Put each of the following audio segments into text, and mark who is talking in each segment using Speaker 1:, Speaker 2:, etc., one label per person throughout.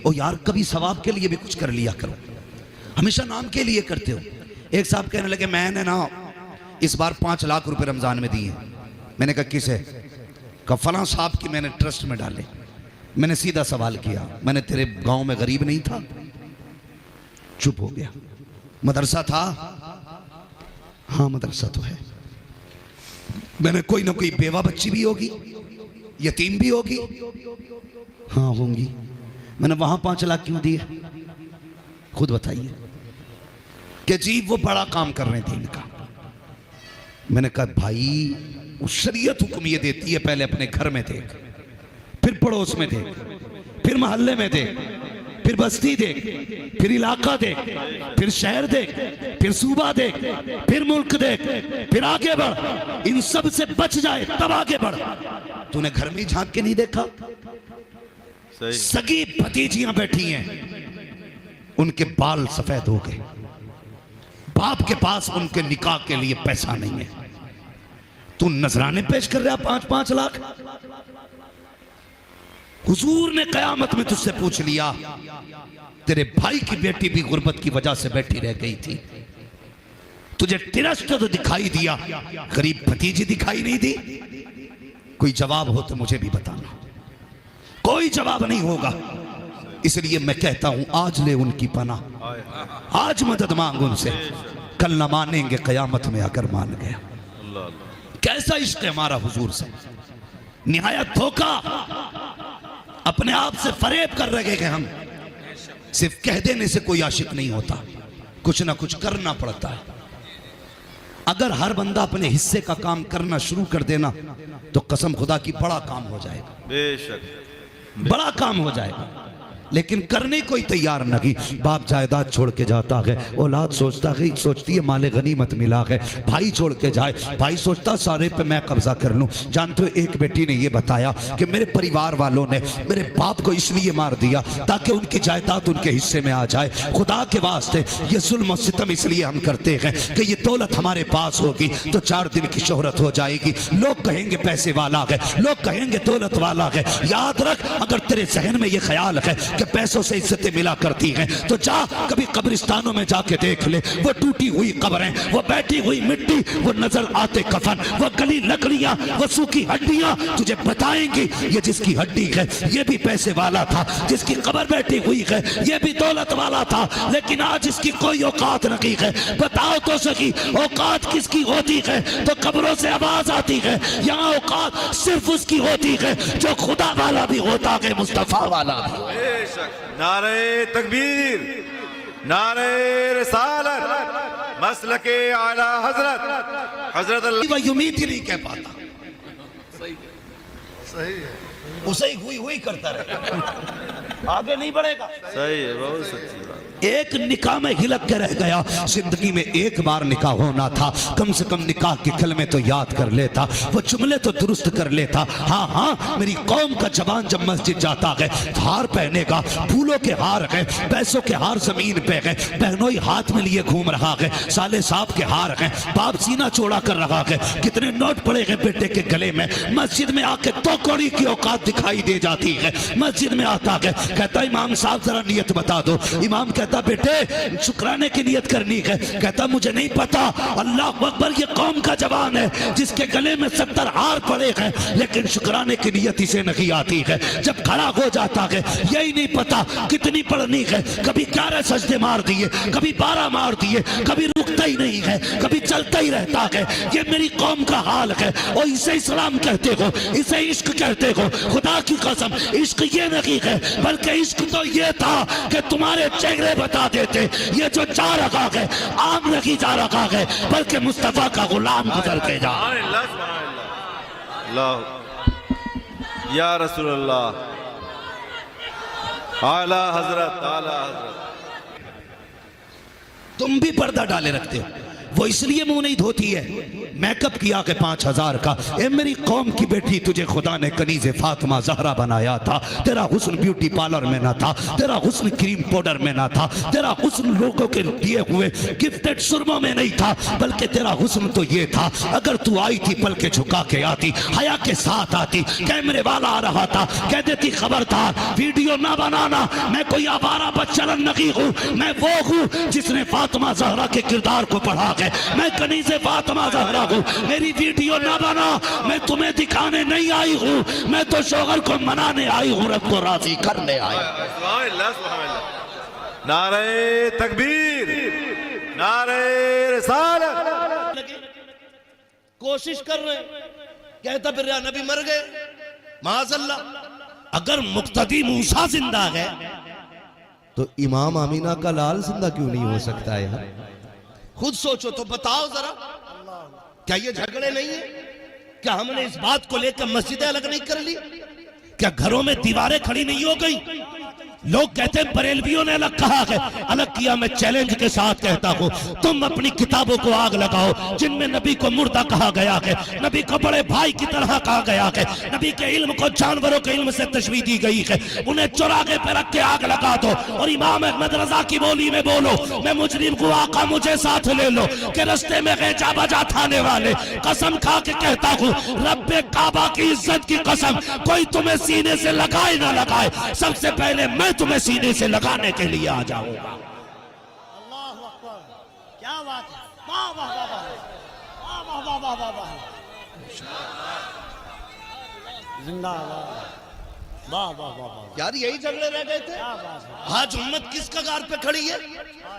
Speaker 1: او یار کبھی ثواب کے لیے بھی کچھ کر لیا کرو، ہمیشہ نام کے لیے کرتے ہو۔ ایک صاحب کہنے لگے میں نے نا اس بار 5 لاکھ روپے رمضان میں دیے۔ میں نے کہا کسے؟ کہا فلاں صاحب کی میں نے ٹرسٹ میں ڈالے۔ میں نے سیدھا سوال کیا، میں نے تیرے گاؤں میں غریب نہیں تھا؟ چپ ہو گیا۔ مدرسہ تھا؟ ہاں مدرسہ تو ہے۔ میں نے کوئی نہ کوئی بیوہ بچی بھی ہوگی، یتیم بھی ہوگی؟ ہاں ہوں گی۔ میں نے وہاں 5 لاکھ کیوں دیے؟ خود بتائیے۔ کہ جی وہ بڑا کام کر رہے تھے ان کا۔ میں نے کہا بھائی شریعت حکم یہ دیتی ہے پہلے اپنے گھر میں دیکھ، پھر پڑوس میں دیکھ، پھر محلے میں دیکھ، پھر بستی دیکھ، پھر علاقہ دیکھ، پھر شہر دیکھ، پھر صوبہ دیکھ، پھر ملک دیکھ، پھر آگے بڑھ۔ ان سب سے بچ جائے تب آگے بڑھ۔ تو نے گھر میں ہی جھانک کے نہیں دیکھا؟ سگی بھتیجیاں بیٹھی ہیں، ان کے بال سفید ہو گئے، باپ کے پاس ان کے نکاح کے لیے پیسہ نہیں ہے، تو نذرانے پیش کر رہا 5 لاکھ۔ حضور نے قیامت میں تجھ سے پوچھ لیا تیرے بھائی کی بیٹی بھی غربت کی وجہ سے بیٹھی رہ گئی تھی، تجھے ٹرسٹ تو دکھائی دیا، غریب بھتیجی دکھائی نہیں دی؟ کوئی جواب ہو تو مجھے بھی بتانا۔ کوئی جواب نہیں ہوگا، اس لیے میں کہتا ہوں آج لے ان کی پناہ، آج مدد مانگ ان سے، کل نہ مانیں گے قیامت میں اگر مان گیا۔ کیسا عشق ہے ہمارا حضور سے، نہایت دھوکہ، اپنے آپ سے فریب کر رہے ہیں ہم۔ صرف کہہ دینے سے کوئی عاشق نہیں ہوتا، کچھ نہ کچھ کرنا پڑتا ہے۔ اگر ہر بندہ اپنے حصے کا کام کرنا شروع کر دینا تو قسم خدا کی بڑا کام ہو جائے گا،
Speaker 2: بے شک
Speaker 1: بڑا کام ہو جائے گا، لیکن کرنے کوئی تیار نہ کی۔ باپ جائیداد چھوڑ کے جاتا ہے، اولاد سوچتی ہے مال غنیمت ملا ہے، بھائی چھوڑ کے جائے، بھائی سوچتا سارے پہ میں قبضہ کر لوں۔ جانتے ہو ایک بیٹی نے یہ بتایا کہ میرے پریوار والوں نے میرے باپ کو اس لیے مار دیا تاکہ ان کی جائیداد ان کے حصے میں آ جائے۔ خدا کے واسطے یہ ظلم و ستم اس لیے ہم کرتے ہیں کہ یہ دولت ہمارے پاس ہوگی تو 4 دن کی شہرت ہو جائے گی، لوگ کہیں گے پیسے والا ہے، لوگ کہیں گے دولت والا ہے۔ یاد رکھ اگر تیرے ذہن میں یہ خیال ہے کہ پیسوں سے عزتیں ملا کرتی ہیں تو جا کبھی قبرستانوں میں جا کے دیکھ لے، وہ ٹوٹی ہوئی قبریں، وہ بیٹھی ہوئی مٹی، وہ نظر آتے کفن، وہ گلی لکڑیاں، وہ سوکھی ہڈیاں تجھے بتائیں گی یہ جس کی ہڈی ہے یہ بھی پیسے والا تھا، جس کی قبر بیٹھی ہوئی ہے یہ بھی دولت والا تھا، لیکن آج اس کی کوئی اوقات نہیں ہے۔ بتاؤ تو سکی اوقات کس کی ہوتی ہے؟ تو قبروں سے آواز آتی ہے، یہاں اوقات صرف اس کی ہوتی ہے جو خدا والا بھی ہوتا ہے، مصطفیٰ والا بھی۔
Speaker 2: بے شک نعرہ تکبیر، نعرہ رسالت، مسلک اعلی حضرت اللہ۔
Speaker 1: وہ یمید ہی نہیں کہہ پاتا،
Speaker 2: صحیح ہے،
Speaker 1: اسے ہوئی کرتا رہے، آگے نہیں بڑھے گا۔
Speaker 2: صحیح ہے، بہت سچی بات۔
Speaker 1: ایک نکاح میں ہلک کے رہ گیا، زندگی میں ایک بار نکاح ہونا تھا، کم سے کم نکاح کے کلمے تو یاد کر لیتا، وہ جملے تو درست کر لیتا۔ ہاں میری قوم کا جوان جب مسجد جاتا ہے ہار پہنے گا، پھولوں کے ہار گئے، پیسوں کے ہار زمین پہ گئے، بہنوئی ہاتھ میں لیے گھوم رہا ہے، سالے صاحب کے ہار گئے، باپ سینہ چوڑا کر رہا ہے، کتنے نوٹ پڑے گئے بیٹے کے گلے میں۔ مسجد میں آ کے 2 کوڑی کی اوقات دکھائی دے جاتی ہے، مسجد میں آتا ہے، کہتا امام صاحب ذرا نیت بتا دو۔ امام کہتا بیٹے شکرانے کی نیت کرنی ہے، کہتا مجھے نہیں پتا۔ اللہ اکبر، یہ قوم کا جوان ہے جس کے گلے میں 70 ہار پڑے ہیں لیکن شکرانے کی نیت اسے نہیں آتی ہے۔ جب کھڑا ہو جاتا ہے یہی نہیں پتا کتنی پڑھنی ہے، کبھی 11 سجدے مار دیے، کبھی 12 مار دیے، کبھی رکتا ہی نہیں ہے، کبھی چلتا ہی رہتا ہے۔ یہ میری قوم کا حال ہے، اور اسے اسلام کہتے ہو، اسے عشق کہتے ہو۔ خدا کی قسم عشق یہ نہیں ہے، بلکہ عشق تو یہ تھا کہ تمہارے چہرے بتا دیتے یہ جو جا رہا ہے عام نہیں جا رہا ہے بلکہ مصطفیٰ کا غلام گزر کے جا۔
Speaker 2: اللہ یا رسول اللہ، اعلی حضرت، اعلی حضرت۔
Speaker 1: تم بھی پردہ ڈالے رکھتے ہو، وہ اس لیے منہ نہیں دھوتی ہے، میک اپ کیا کہ 5000 کا۔ اے میری قوم کی بیٹی، تجھے خدا نے کنیز فاطمہ زہرا بنایا تھا، تیرا حسن بیوٹی پارلر میں نہ تھا، تیرا حسن کریم پاؤڈر میں نہ تھا، تیرا حسن لوگوں کے دیے ہوئے گفٹڈ سرموں میں نہیں تھا، بلکہ تیرا حسن تو یہ تھا، اگر تو آئی تھی پل کے جھکا کے آتی، حیا کے ساتھ آتی، کیمرے والا آ رہا تھا، کہہ دیتی خبردار ویڈیو نہ بنانا، میں کوئی آوارہ بچلن نہیں ہوں، میں وہ ہوں جس نے فاطمہ زہرا کے کردار کو پڑھا کے، میں کنیز فاطمہ زہرا ہوں، میری ویڈیو نہ بنا، میں تمہیں دکھانے نہیں آئی ہوں، میں تو شوہر کو منانے آئی ہوں، رب کو راضی کرنے آئی ہوں۔
Speaker 2: سبحان اللہ سبحان اللہ، نعرہ تکبیر، نعرہ رسالت۔
Speaker 3: کوشش کر رہے ہیں، کہتا پھر رہا نبی مر گئے، معاذ اللہ۔ اگر مقتدی موسیٰ زندہ ہے تو امام آمینہ کا لال زندہ کیوں نہیں ہو سکتا ہے؟ خود سوچو تو بتاؤ ذرا، کیا یہ جھگڑے نہیں ہیں؟ کیا ہم نے اس بات کو لے کر مسجدیں الگ نہیں کر لی؟ کیا گھروں میں دیواریں کھڑی نہیں ہو گئی؟ لوگ کہتے ہیں بریلویوں نے الگ کہا ہے، الگ کیا۔ میں چیلنج کے ساتھ کہتا ہوں، تم اپنی کتابوں کو آگ لگاؤ جن میں نبی کو مردہ کہا گیا ہے، نبی کو بڑے بھائی کی طرح کہا گیا ہے، نبی کے علم کو جانوروں کے علم سے تشبیہ دی گئی ہے، انہیں چراغے پہ رکھ کے آگ لگا دو اور امام احمد رضا کی بولی میں بولو، میں مجرم کو آقا مجھے ساتھ لے لو کہ رستے میں غیجا بجا تھانے والے۔ قسم کھا کے کہتا ہوں، رب کعبہ کی عزت کی قسم، کوئی تمہیں سینے سے لگائے نہ لگائے، سب سے پہلے میں تمہیں سینے سے لگانے کے لیے آ جاؤں گا۔
Speaker 4: اللہ اکبر، کیا بات ہے، واہ واہ واہ واہ واہ واہ واہ واہ واہ، زندہ باد، واہ واہ واہ واہ۔
Speaker 3: یار یہی جھگڑے رہ گئے تھے، آج امت کس کگار پہ کھڑی ہے؟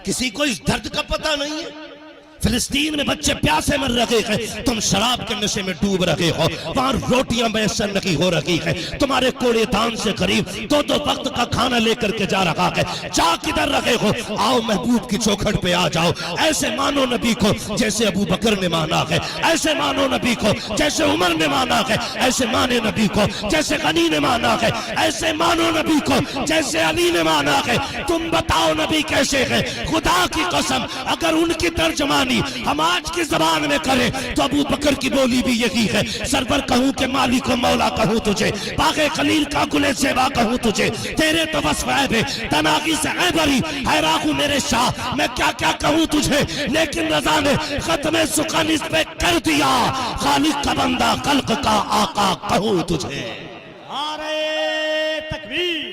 Speaker 3: کسی کو اس درد کا پتہ نہیں ہے۔ فلسطین میں بچے پیاسے مر رہے ہیں، تم شراب کے نشے میں ڈوب رہے ہو، وہاں روٹیاں میسر نہیں ہو رہی ہیں، تمہارے کوڑے دان سے قریب دو وقت کا کھانا لے کر کے جا رہا ہے، جا کدھر رہے ہو؟ آؤ محبوب کی چوکھٹ پہ آ جاؤ، ایسے مانو نبی کو جیسے ابو بکر نے مانا ہے، ایسے مانو نبی کو جیسے عمر نے مانا ہے، ایسے مانے نبی کو جیسے غنی نے مانا ہے، ایسے مانو نبی کو جیسے علی نے مانا ہے۔ تم بتاؤ نبی کیسے ہے؟ خدا کی قسم اگر ان کی ترجمانی ہم آج کی زبان میں کریں تو ابو بکر کی بولی بھی یہی ہے، سرور کہوں کہ مالک و مولا کہوں تجھے، باغ خلیل کا گل سیوا کہوں تجھے، تیرے تو وصف عیب ہے، تناغی سے عیبری حیران ہوں میرے شاہ، میں کیا کیا کہوں تجھے، لیکن رضا نے ختم سخن اس پہ کر دیا، خالق کا بندہ خلق کا آقا کہوں تجھے۔
Speaker 4: نعرہ تکبیر،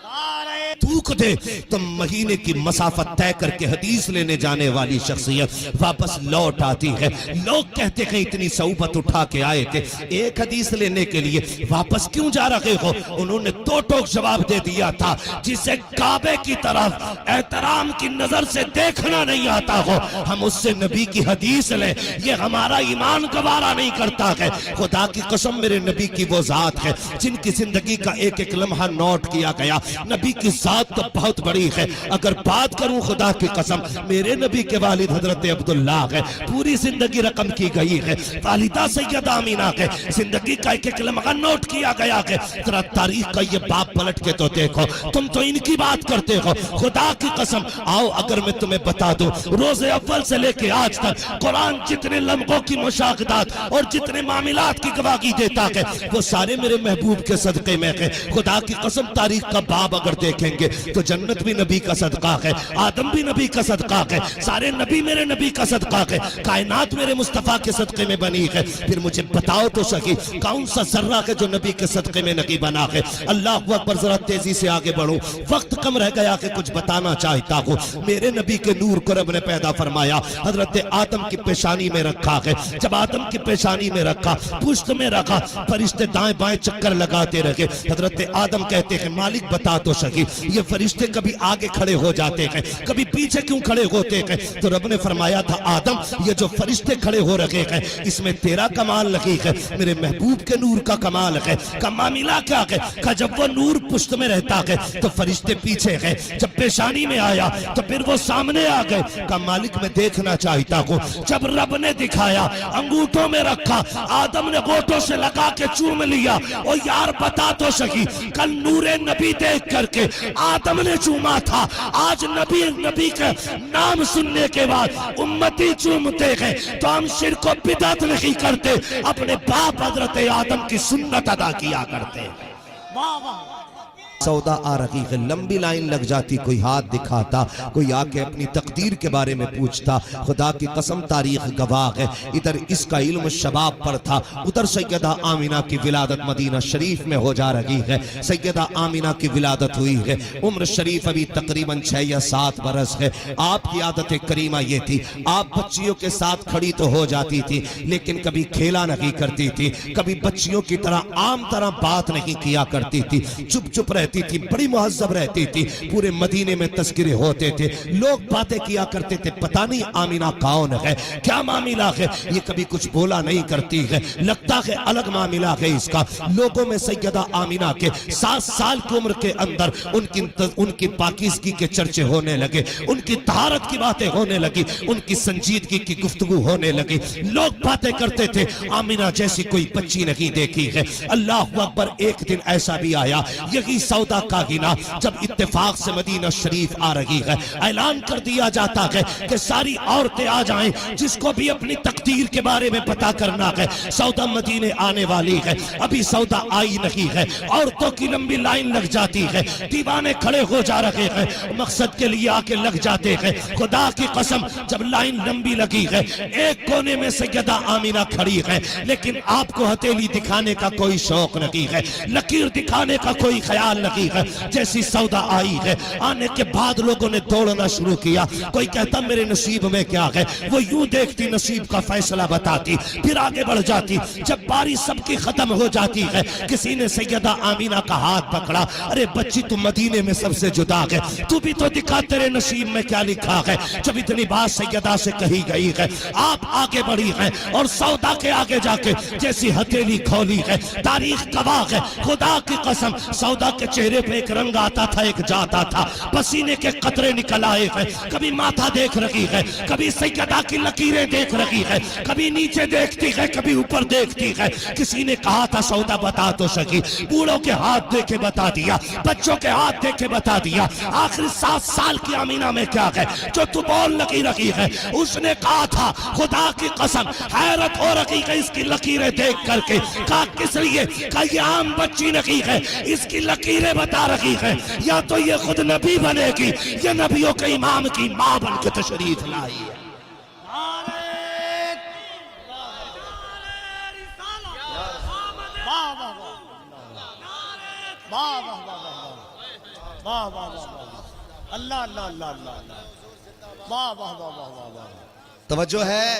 Speaker 4: نعرہ
Speaker 3: تھوک دے تم مہینے کی مسافت طے کر کے حدیث لینے جانے والی شخصیت واپس لوٹ آتی ہے۔ لوگ کہتے ہیں اتنی صحبت اٹھا کے آئے تھے ایک حدیث لینے کے لیے، واپس کیوں جا رہے ہو؟ انہوں نے تو ٹوک جواب دے دیا تھا، جسے کعبے کی طرف احترام کی نظر سے دیکھنا نہیں آتا ہو ہم اس سے نبی کی حدیث لیں، یہ ہمارا ایمان گوارا نہیں کرتا ہے۔ خدا کی قسم میرے نبی کی وہ ذات ہے جن کی زندگی کا ایک ایک لمحہ نوٹ کیا گیا۔ نبی کی ذات تو بہت بڑی ہے، اگر بات کروں خدا کی قسم میرے نبی کے والد حضرت عبداللہ ہے، پوری زندگی رقم کی گئی ہے، والدہ سیدہ آمینہ ہے، زندگی کا ایک ایک لمحہ نوٹ کیا گیا ہے۔ ذرا تاریخ کا یہ باپ پلٹ کے تو دیکھو، تم تو ان کی بات کرتے ہو۔ خدا کی قسم آؤ اگر میں تمہیں بتا دوں، روز اول سے لے کے آج تک قرآن جتنے لمحوں کی مشاہدات اور جتنے معاملات کی گواہی دیتا ہے وہ سارے میرے محبوب کے صدقے میں ہے۔ خدا کی قسم تاریخ کا باب اگر دیکھیں گے تو جنت بھی نبی کا صدقہ ہے، آدم بھی نبی کا صدقہ ہے، سارے نبی میرے نبی کا صدقہ ہے، کائنات میرے مصطفیٰ کے صدقے میں بنی ہے۔ پھر مجھے بتاؤ تو صحیح کون سا ذرہ ہے جو نبی کے صدقے میں نہیں بنا ہے؟ اللہ اکبر، ذرا تیزی سے آگے بڑھوں، وقت کم رہ گیا کہ کچھ بتانا چاہتا ہوں۔ میرے نبی کے نور کو رب نے پیدا فرمایا، حضرت آدم کی پیشانی میں رکھا ہے، جب آدم کی پیشانی میں رکھا، پشت میں رکھا، فرشتے دائیں بائیں چکر لگاتے رہے۔ حضرت آدم کہتے ہیں مالک بتا تو صحیح یہ فرشتے کبھی آگے کھڑے ہو جاتے ہیں کبھی پیچھے کیوں کھڑے ہوتے ہیں؟ تو رب نے فرمایا تھا آدم یہ جو فرشتے کھڑے ہو رہے ہیں اس میں تیرا کمال لگی ہے، میرے محبوب کے نور کا کمال ہے۔ کا معاملہ کیا ہے؟ کہ جب وہ نور پشت میں رہتا ہے تو فرشتے پیچھے ہیں، جب پیشانی میں آیا تو پھر وہ سامنے آ گئے۔ کا مالک میں دیکھنا چاہتا ہوں، جب رب نے دکھایا انگوٹھوں میں رکھا، آدم نے گوٹوں سے لگا کے چوم لیا۔ اور یار بتا تو صحیح کل نور نبی دیکھ کر کے آدم نے چوما تھا، آج نبی کا نام سننے کے بعد امتی چومتے ہیں، تو ہم شرک و بدعت نہیں کرتے، اپنے باپ حضرت آدم کی سنت ادا کیا کرتے ہیں۔
Speaker 4: واہ واہ
Speaker 3: سودا آ رہی ہے، لمبی لائن لگ جاتی، کوئی ہاتھ دکھاتا، کوئی آ کے اپنی تقدیر کے بارے میں پوچھتا، خدا کی قسم تاریخ گواہ ہے، ادھر اس کا علم شباب پر تھا، ادھر سیدہ آمینہ کی ولادت مدینہ شریف میں ہو جا رہی ہے، سیدہ آمینہ کی ولادت ہوئی ہے، عمر شریف ابھی تقریباً 6 یا 7 برس ہے۔ آپ کی عادت کریمہ یہ تھی، آپ بچیوں کے ساتھ کھڑی تو ہو جاتی تھی، لیکن کبھی کھیلا نہیں کرتی تھی، کبھی بچیوں کی طرح عام طرح بات نہیں کیا کرتی تھی، چپ چپ رہتی تھی، بڑی مہذب رہتی تھی، پورے مدینے میں تذکرے ہوتے تھے، لوگ باتیں کیا کرتے تھے، پتہ نہیں آمینہ کون ہے، کیا معاملہ ہے، یہ کبھی کچھ بولا نہیں کرتی ہے، لگتا ہے الگ معاملہ ہے اس کا۔ لوگوں میں سیدہ آمینہ کے 7 سال کی عمر کے اندر ان کی پاکیزگی کے چرچے ہونے لگے، ان کی طہارت کی باتیں ہونے لگی، ان کی سنجیدگی کی گفتگو ہونے لگی، لوگ باتیں کرتے تھے آمینہ جیسی کوئی بچی نہیں دیکھی ہے۔ اللہ اکبر، ایک دن ایسا بھی آیا، یہی سودا کاغینہ جب اتفاق سے مدینہ شریف آ رہی ہے، اعلان کر دیا جاتا ہے کہ ساری عورتیں آ جائیں، جس کو بھی اپنی تقدیر کے بارے میں پتا کرنا ہے، سودا مدینے آنے والی ہے۔ ابھی سودا آئی نہیں ہے، عورتوں کی لمبی لائن لگ جاتی ہے، دیوانے کھڑے ہو جا رہے ہیں، مقصد کے لیے آ کے لگ جاتے ہیں۔ خدا کی قسم جب لائن لمبی لگی ہے، ایک کونے میں سیدہ آمینہ کھڑی ہے، لیکن آپ کو ہتھیلی دکھانے کا کوئی شوق نہیں ہے، لکیر دکھانے کا کوئی خیال نہیں ہے۔ جیسی سودا آئی ہے، آنے کے بعد لوگوں نے دوڑنا شروع کیا، کوئی کہتا میرے نصیب میں کیا ہے، وہ یوں دیکھتی نصیب کا فیصلہ بتاتی، پھر آگے بڑھ جاتی۔ جب باری سب کی ختم ہو جاتی ہے، کسی نے سیدہ آمینہ کا ہاتھ پکڑا، ارے بچی تو مدینے میں سب سے جدا ہے، تو بھی تو دکھا تیرے نصیب میں کیا لکھا ہے۔ جب اتنی بات سیدہ سے کہی گئی ہے، آپ آگے بڑھی ہیں، اور سودا کے آگے جا کے جیسی ہتھیلی کھولی ہے، تاریخ گواہ ہے، خدا کی قسم سودا کے چہرے پہ ایک رنگ آتا تھا، ایک جاتا تھا، پسینے کے قطرے نکل آئے ہیں، کبھی ماتھا دیکھ رہی ہے، کبھی سیدہ کی لکیریں دیکھ رہی ہے، کبھی نیچے دیکھتی ہے، کبھی اوپر دیکھتی ہے۔ کسی نے کہا تھا سودا بتا تو سکی، بوڑھوں کے ہاتھ دیکھ کے بتا دیا، بچوں کے ہاتھ دیکھ کے بتا دیا، آخر 7 سال کی آمینہ میں کیا ہے جو تو بول لگی رہی ہے۔ اس نے کہا تھا خدا کی قسم حیرت ہو رہی ہے اس کی لکیریں دیکھ کر کے، کہا کس لیے، کہا یہ عام بچی نہیں ہے، اس کی لکیریں بتا رہی ہے، یا تو یہ خود نبی بنے گی، یہ نبیوں کے امام کی ماں بن کے تشریف لائی ہے۔
Speaker 4: واہ واہ واہ، اللہ اللہ اللہ اللہ، واہ واہ واہ واہ واہ،
Speaker 3: توجہ ہے،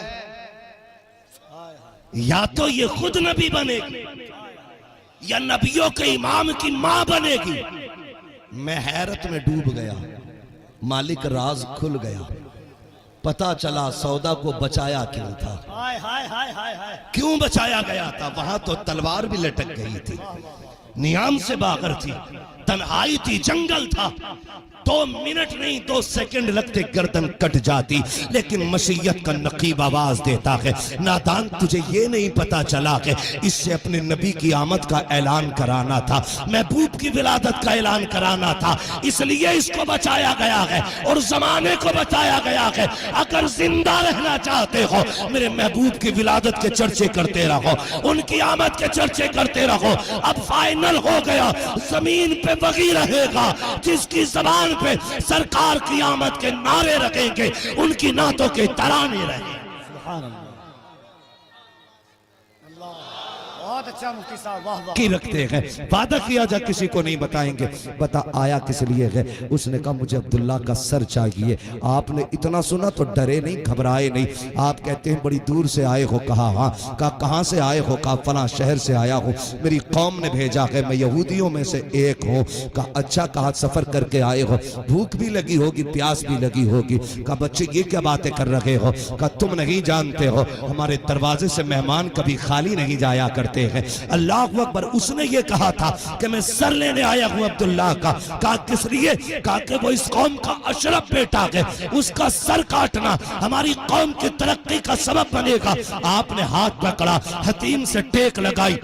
Speaker 1: یا تو یہ خود نبی بنے گی یا نبیوں کے امام کی ماں بنے گی۔
Speaker 3: میں حیرت میں ڈوب گیا، مالک راز کھل گیا، پتا چلا سودا کو بچایا کیوں تھا،
Speaker 4: ہائے ہائے ہائے ہائے ہائے،
Speaker 3: کیوں بچایا گیا تھا۔ وہاں تو تلوار بھی لٹک گئی تھی، نیام سے باغر تھی، تنہائی تھی، جنگل تھا، 2 منٹ نہیں 2 سیکنڈ لگتے گردن کٹ جاتی، لیکن مشیت کا نقیب آواز دیتا ہے، نادان تجھے یہ نہیں پتا چلا کہ اس سے اپنے نبی کی آمد کا اعلان کرانا تھا، محبوب کی ولادت کا اعلان کرانا تھا، اس لیے اس کو بچایا گیا ہے اور زمانے کو بچایا گیا ہے۔ اگر زندہ رہنا چاہتے ہو میرے محبوب کی ولادت کے چرچے کرتے رہو، ان کی آمد کے چرچے کرتے رہو۔ اب فائنل ہو گیا، زمین پہ وہی رہے گا جس کی زبان پہ سرکار کی آمد کے نعرے رکھیں گے، ان کی نعتوں کے ترانے رہیں۔
Speaker 4: سبحان اللہ، بہت اچھا مفتی صاحب، واہ واہ،
Speaker 3: کی رکھتے ہیں، وعدہ کیا جا کسی کو نہیں بتائیں گے، بتا آیا کس لیے ہے۔ اس نے کہا مجھے عبداللہ کا سر چاہیے۔ آپ نے اتنا سنا تو ڈرے نہیں، گھبرائے نہیں۔ آپ کہتے ہیں بڑی دور سے آئے ہو، کہا ہاں، کہا کہاں سے آئے ہو، کہا فلاں شہر سے آیا ہوں، میری قوم نے بھیجا ہے، میں یہودیوں میں سے ایک ہوں۔ کہا اچھا، کہا سفر کر کے آئے ہو، بھوک بھی لگی ہوگی، پیاس بھی لگی ہوگی۔ کہا بچے یہ کیا باتیں کر رہے ہو، کہا تم نہیں جانتے ہو ہمارے دروازے سے مہمان کبھی خالی نہیں جایا کرتے ہیں۔ اللہ اکبر۔ اس نے یہ کہا تھا کہ میں سر لینے آیا ہوں عبداللہ کا۔ کہا کس لیے؟ کہا کہ وہ اس قوم کا اشرف بیٹا ہے، اس کا سر کاٹنا ہماری قوم کی ترقی کا سبب بنے گا۔ آپ نے ہاتھ پکڑا، حتیم سے ٹیک لگائی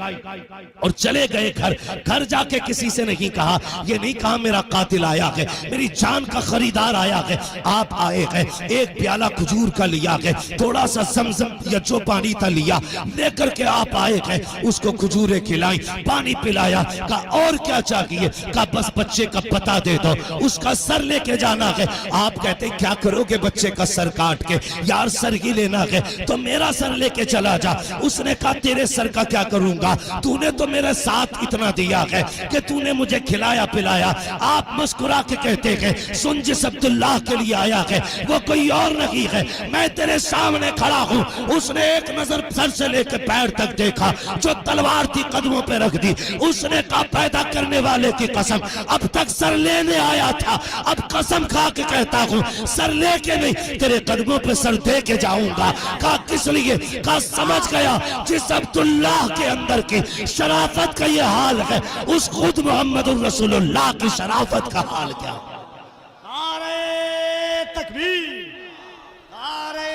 Speaker 3: اور چلے گئے گھر۔ گھر جا کے کسی سے نہیں کہا، یہ نہیں کہا میرا قاتل آیا ہے، میری جان کا خریدار آیا ہے۔ آپ آئے گئے، ایک پیالہ کھجور کا لیا گئے، تھوڑا سا زمزم یا جو پانی تھا لیا، لے کر کے آپ آئے گئے، اس کو کھجوریں کھلائیں، پانی پلایا۔ کہا اور کیا چاہیے؟ کہا بس بچے کا پتہ دے دو، اس کا سر لے کے جانا ہے۔ آپ کہتے کیا کرو گے بچے کا سر کاٹ کے؟ یار سر ہی لینا ہے تو میرا سر لے کے چلا جا۔ اس نے کہا تیرے سر کا کیا کروں گا؟ تو نے تو میرے ساتھ اتنا دیا ہے کہ تو نے مجھے کھلایا پلایا۔ آپ مسکرا کے کہتے ہیں سن جس عبداللہ کے لیے آیا ہے وہ کوئی اور نہیں ہے، میں تیرے سامنے کھڑا ہوں۔ اس نے ایک نظر سر سے لے کے پیر تک دیکھا، جو تلوار تھی قدموں پہ رکھ دی۔ اس نے کہا پیدا کرنے والے کی قسم، اب تک سر لینے آیا تھا، اب قسم کھا کے کہتا ہوں سر لے کے نہیں، تیرے قدموں پہ سر دے کے جاؤں گا۔ کہا کس لیے؟ کہا سمجھ گیا جس عبداللہ کے اندر کی شرافت کا یہ حال ہے، اس خود محمد الرسول اللہ کی شرافت کا حال کیا؟
Speaker 4: نعرہ تکبیر، نعرہ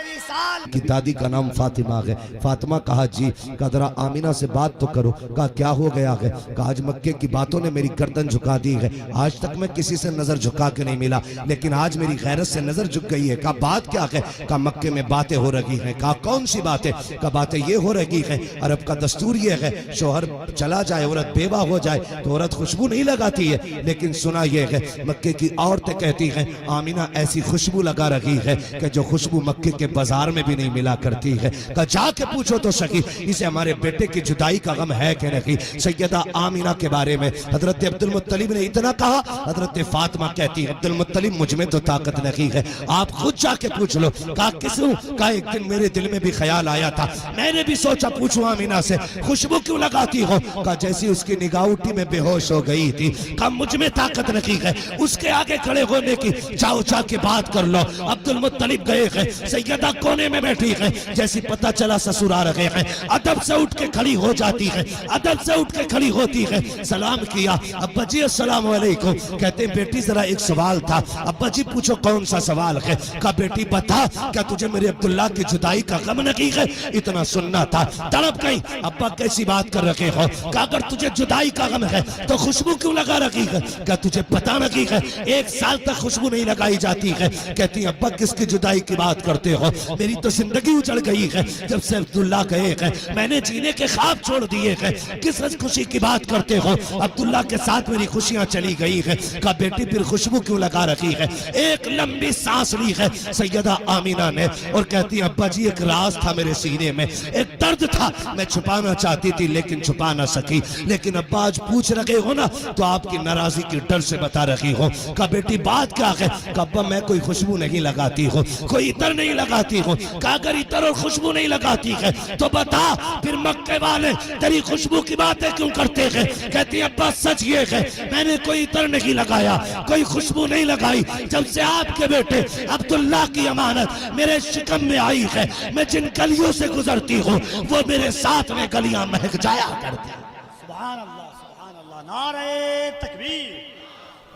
Speaker 4: رسالت۔
Speaker 3: کی دادی کا نام فاطمہ ہے۔ فاطمہ کہا جی، کہا ذرا آمینہ سے بات تو کرو۔ کہا کیا ہو گیا ہے؟ کہا آج مکے کی باتوں نے میری گردن جھکا دی ہے، آج تک میں کسی سے نظر جھکا کے نہیں ملا، لیکن آج میری غیرت سے نظر جھک گئی ہے۔ کہا بات کیا ہے؟ کہا مکے میں باتیں ہو رہی ہیں۔ کہا کون سی باتیں؟ کہا باتیں یہ ہو رہی ہیں، عرب کا دستور یہ ہے شوہر چلا جائے، عورت بیوہ ہو جائے تو عورت خوشبو نہیں لگاتی ہے، لیکن سنا یہ ہے مکے کی عورتیں کہتی ہیں آمینہ ایسی خوشبو لگا رہی ہے کہ جو خوشبو مکے کے بازار میں بھی نہیں ملا کرتی ہے۔ کہا جا کے پوچھو تو سکی اسے ہمارے بیٹے کی جدائی کا غم ہے کہ نہیں۔ سیدہ آمینہ کے بارے میں حضرت عبدالمطلب نے اتنا کہا، حضرت فاطمہ کہتی ہے عبدالمطلب مجھ میں تو طاقت نہیں ہے، آپ خود جا کے پوچھ لو۔ کہا کس ہوں؟ کہا ایک دن میرے دل میں بھی خیال آیا تھا، میں نے بھی سوچا پوچھوں آمینہ سے خوشبو کیوں لگاتی ہو؟ کہا جیسی اس کی نگاہ اٹھی میں بے ہوش ہو گئی تھی۔ کہا مجھ میں طاقت نہیں ہے اس کے آگے کھڑے ہونے کی، جاؤ جا کے بات کر لو۔ عبدالمطلب گئے ہیں، سیدہ کونے میں بیٹھی ہے، جیسی پتہ چلا سسر آ رہے ہیں ادب سے اٹھ کے کھڑی ہو جاتی ہے، ادب سے اٹھ کے کھڑی ہوتی ہے۔ سلام کیا، ابا جی السلام علیکم۔ کہتے ہیں بیٹی ذرا ایک سوال تھا۔ ابا جی پوچھو کون سا سوال ہے؟ کہا بیٹی بتا کیا تجھے میرے عبداللہ کی جدائی کا غم نہیں ہے؟ اتنا سننا تھا، تڑپ گئی۔ ابا کیسی بات کر رہے ہو؟ کہا اگر تجھے جدائی کا غم ہے تو خوشبو کیوں لگا رکھی ہے؟ کہا تجھے پتہ نہیں ہے 1 سال تک خوشبو نہیں لگائی جاتی ہے۔ کہتی ابا کس کی جدائی کی بات کرتے ہو؟ میری تو زندگی اجڑ گئی ہے جب سے عبداللہ گئے ہیں، میں نے جینے کے خواب چھوڑ دیے ہیں، کس خوشی کی بات کرتے ہو؟ عبداللہ کے ساتھ میری خوشیاں چلی گئی ہیں۔ کہا بیٹی پھر خوشبو کیوں لگا رکھی ہے؟ ایک لمبی سانس لی ہے سیدہ آمینہ نے اور کہتی ابا جی ایک راز تھا میرے سینے میں، ایک درد تھا، میں چھپانا چاہتی تھی لیکن چھپا نہ سکی، لیکن ابا آج پوچھ رہے ہو نا تو آپ کی ناراضی کی ڈر سے بتا رہی ہوں۔ کہا بیٹی بات کیا ہے؟ کہا ابا میں کوئی خوشبو نہیں لگاتی ہوں، کوئی عطر نہیں لگاتی ہوں۔ کہا اگر عطر اور خوشبو نہیں لگاتی ہے تو بتا پھر مکے والے تیری خوشبو کی باتیں کیوں کرتے ہیں؟ کہتی ابا سچ یہ ہے میں نے کوئی عطر نہیں لگایا، کوئی خوشبو نہیں لگائی، جب سے آپ کے بیٹے عبداللہ کی امانت میرے شکم میں آئی ہے، میں جن گلیوں سے گزرتی ہوں وہ میرے ساتھ میں گلیاں مہک جایا کرتی ہیں۔
Speaker 4: سبحان اللہ، سبحان اللہ، نعرہ تکبیر،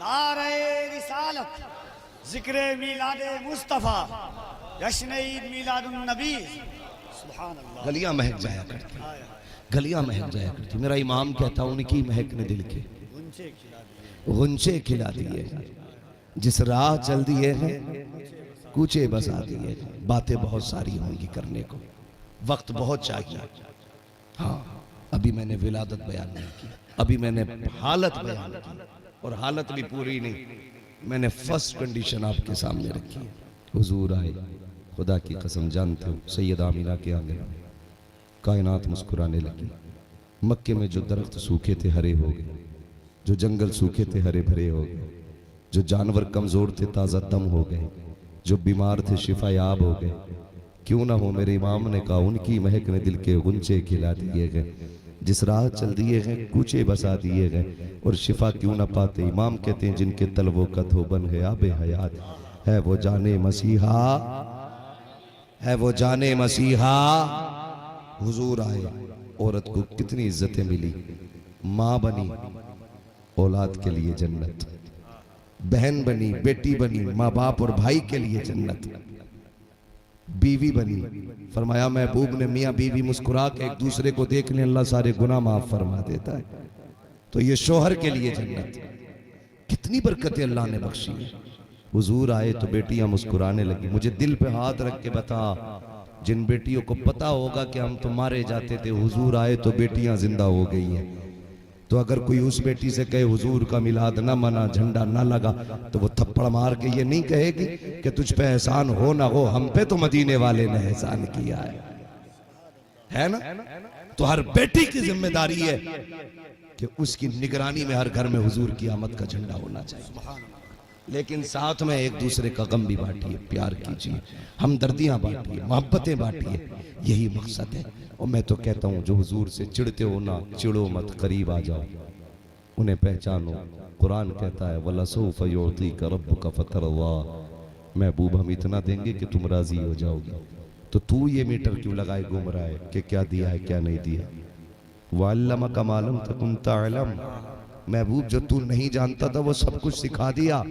Speaker 4: نعرہ رسالت، ذکر میلاد مصطفیٰ، جشن عید میلاد النبی، سبحان اللہ۔
Speaker 3: گلیاں مہک جایا کرتی، گلیاں مہک جایا کرتی۔ میرا امام کہتا ان کی مہک نے دل کے غنچے کھلا دیے، جس راہ چل دیے ہیں کوچے بسا دیے۔ باتیں بہت ساری ہوں گی کرنے کو، وقت بہت چاہیے۔ ہاں ابھی میں نے ولادت بیان نہیں کی، ابھی میں نے حالت بیان کی، اور حالت بھی پوری نہیں، میں نے فرسٹ کنڈیشن آپ کے سامنے رکھی۔ حضور آئے، خدا کی قسم جانتے ہو سیدہ آمینہ کے آنگن میں کائنات مسکرانے لگی۔ مکے میں جو درخت سوکھے تھے ہرے ہو گئے، جو جنگل سوکھے تھے ہرے بھرے ہو گئے، جو جانور کمزور تھے تازہ دم ہو گئے، جو بیمار تھے شفا یاب ہو گئے۔ کیوں نہ ہو میرے امام نے کہا ان کی مہک نے دل کے غنچے کھلا دیے گئے، جس راہ چل دیے گئے کوچے بسا دیے گئے، اور شفا کیوں نہ پاتے۔ امام کہتے ہیں جن کے طلبوں کا دھوبن ہے آب حیات، ہے وہ جانے مسیحا، ہے وہ جانے مسیحا۔ حضور آئے، عورت کو کتنی عزتیں ملی. ماں بنی اولاد کے لیے جنت, بہن بنی, بیٹی بنی, ماں باپ اور بھائی کے لیے جنت, بیوی بنی. فرمایا محبوب نے میاں بیوی مسکرا کے ایک دوسرے کو دیکھ لیں اللہ سارے گناہ معاف فرما دیتا ہے. تو یہ شوہر کے لیے جنت. کتنی برکتیں اللہ نے بخشی ہیں. حضور آئے تو بیٹیاں مسکرانے لگی. مجھے دل پہ ہاتھ رکھ کے بتا, جن بیٹیوں کو پتا ہوگا کہ ہم تو مارے جاتے تھے, حضور آئے تو بیٹیاں زندہ ہو گئی ہیں. تو اگر کوئی اس بیٹی سے کہے حضور کا میلاد نہ منا, جھنڈا نہ لگا, تو وہ تھپڑ مار کے یہ نہیں کہے گی کہ تجھ پہ احسان ہو نہ ہو, ہم پہ تو مدینے والے نے احسان کیا ہے نا. تو ہر بیٹی کی ذمہ داری ہے کہ اس کی نگرانی میں ہر گھر میں حضور کی آمد کا جھنڈا ہونا چاہیے. لیکن ساتھ میں ایک دوسرے کا غم بھی بانٹیے, پیار کیجیے, ہمدردیاں بانٹیے, محبتیں بانٹیے. یہی مقصد ہے. اور میں تو کہتا ہوں جو حضور سے چڑھتے ہو نا, چڑھو مت, قریب آ جاؤ, انہیں پہچانو. قرآن کہتا ہے وَلَسَوْفَ يُعْطِيكَ رَبُّكَ فَتَرْضَىٰ, محبوب ہم اتنا دیں گے کہ تم راضی ہو جاؤ گے. تو یہ میٹر کیوں لگائے گھوم رہا ہے کہ کیا دیا ہے کیا نہیں دیا. وَعَلَّمَكَ مَا لَمْ تَكُنْ تَعْلَمْ, محبوب جو تو نہیں جانتا تھا وہ سب کچھ سکھا دیا.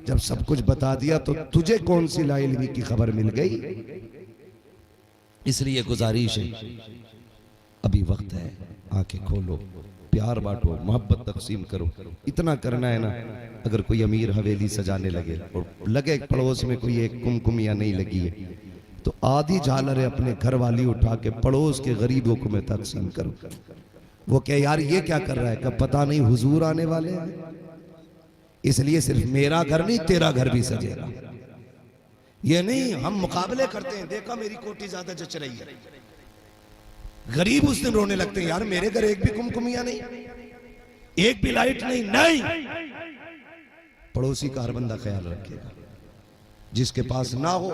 Speaker 3: جب سب کچھ بتا دیا تو تجھے کون سی لا علمی کی خبر مل گئی. اس لیے گزارش ہے, ابھی وقت ہے, آنکھیں کھولو, پیار بانٹو, محبت تقسیم کرو. اتنا کرنا ہے نا, اگر کوئی امیر حویلی سجانے لگے اور لگے پڑوس میں کوئی ایک کمکمیاں نہیں لگی ہے, تو آدھی جھالریں اپنے گھر والی اٹھا کے پڑوس کے غریبوں کو میں تقسیم کرو. وہ کہ یار یہ کیا کر رہا ہے, کہ پتہ نہیں حضور آنے والے ہیں, اس لیے صرف میرا گھر نہیں تیرا گھر بھی سجے گا. یہ نہیں ہم مقابلے کرتے ہیں, دیکھا میری کوٹی زیادہ جچ رہی ہے. غریب اس دن رونے لگتے ہیں, یار میرے گھر ایک بھی کمکمیاں نہیں, ایک بھی لائٹ نہیں. نہیں, پڑوسی کا ہر بندہ خیال رکھے گا. جس کے پاس نہ ہو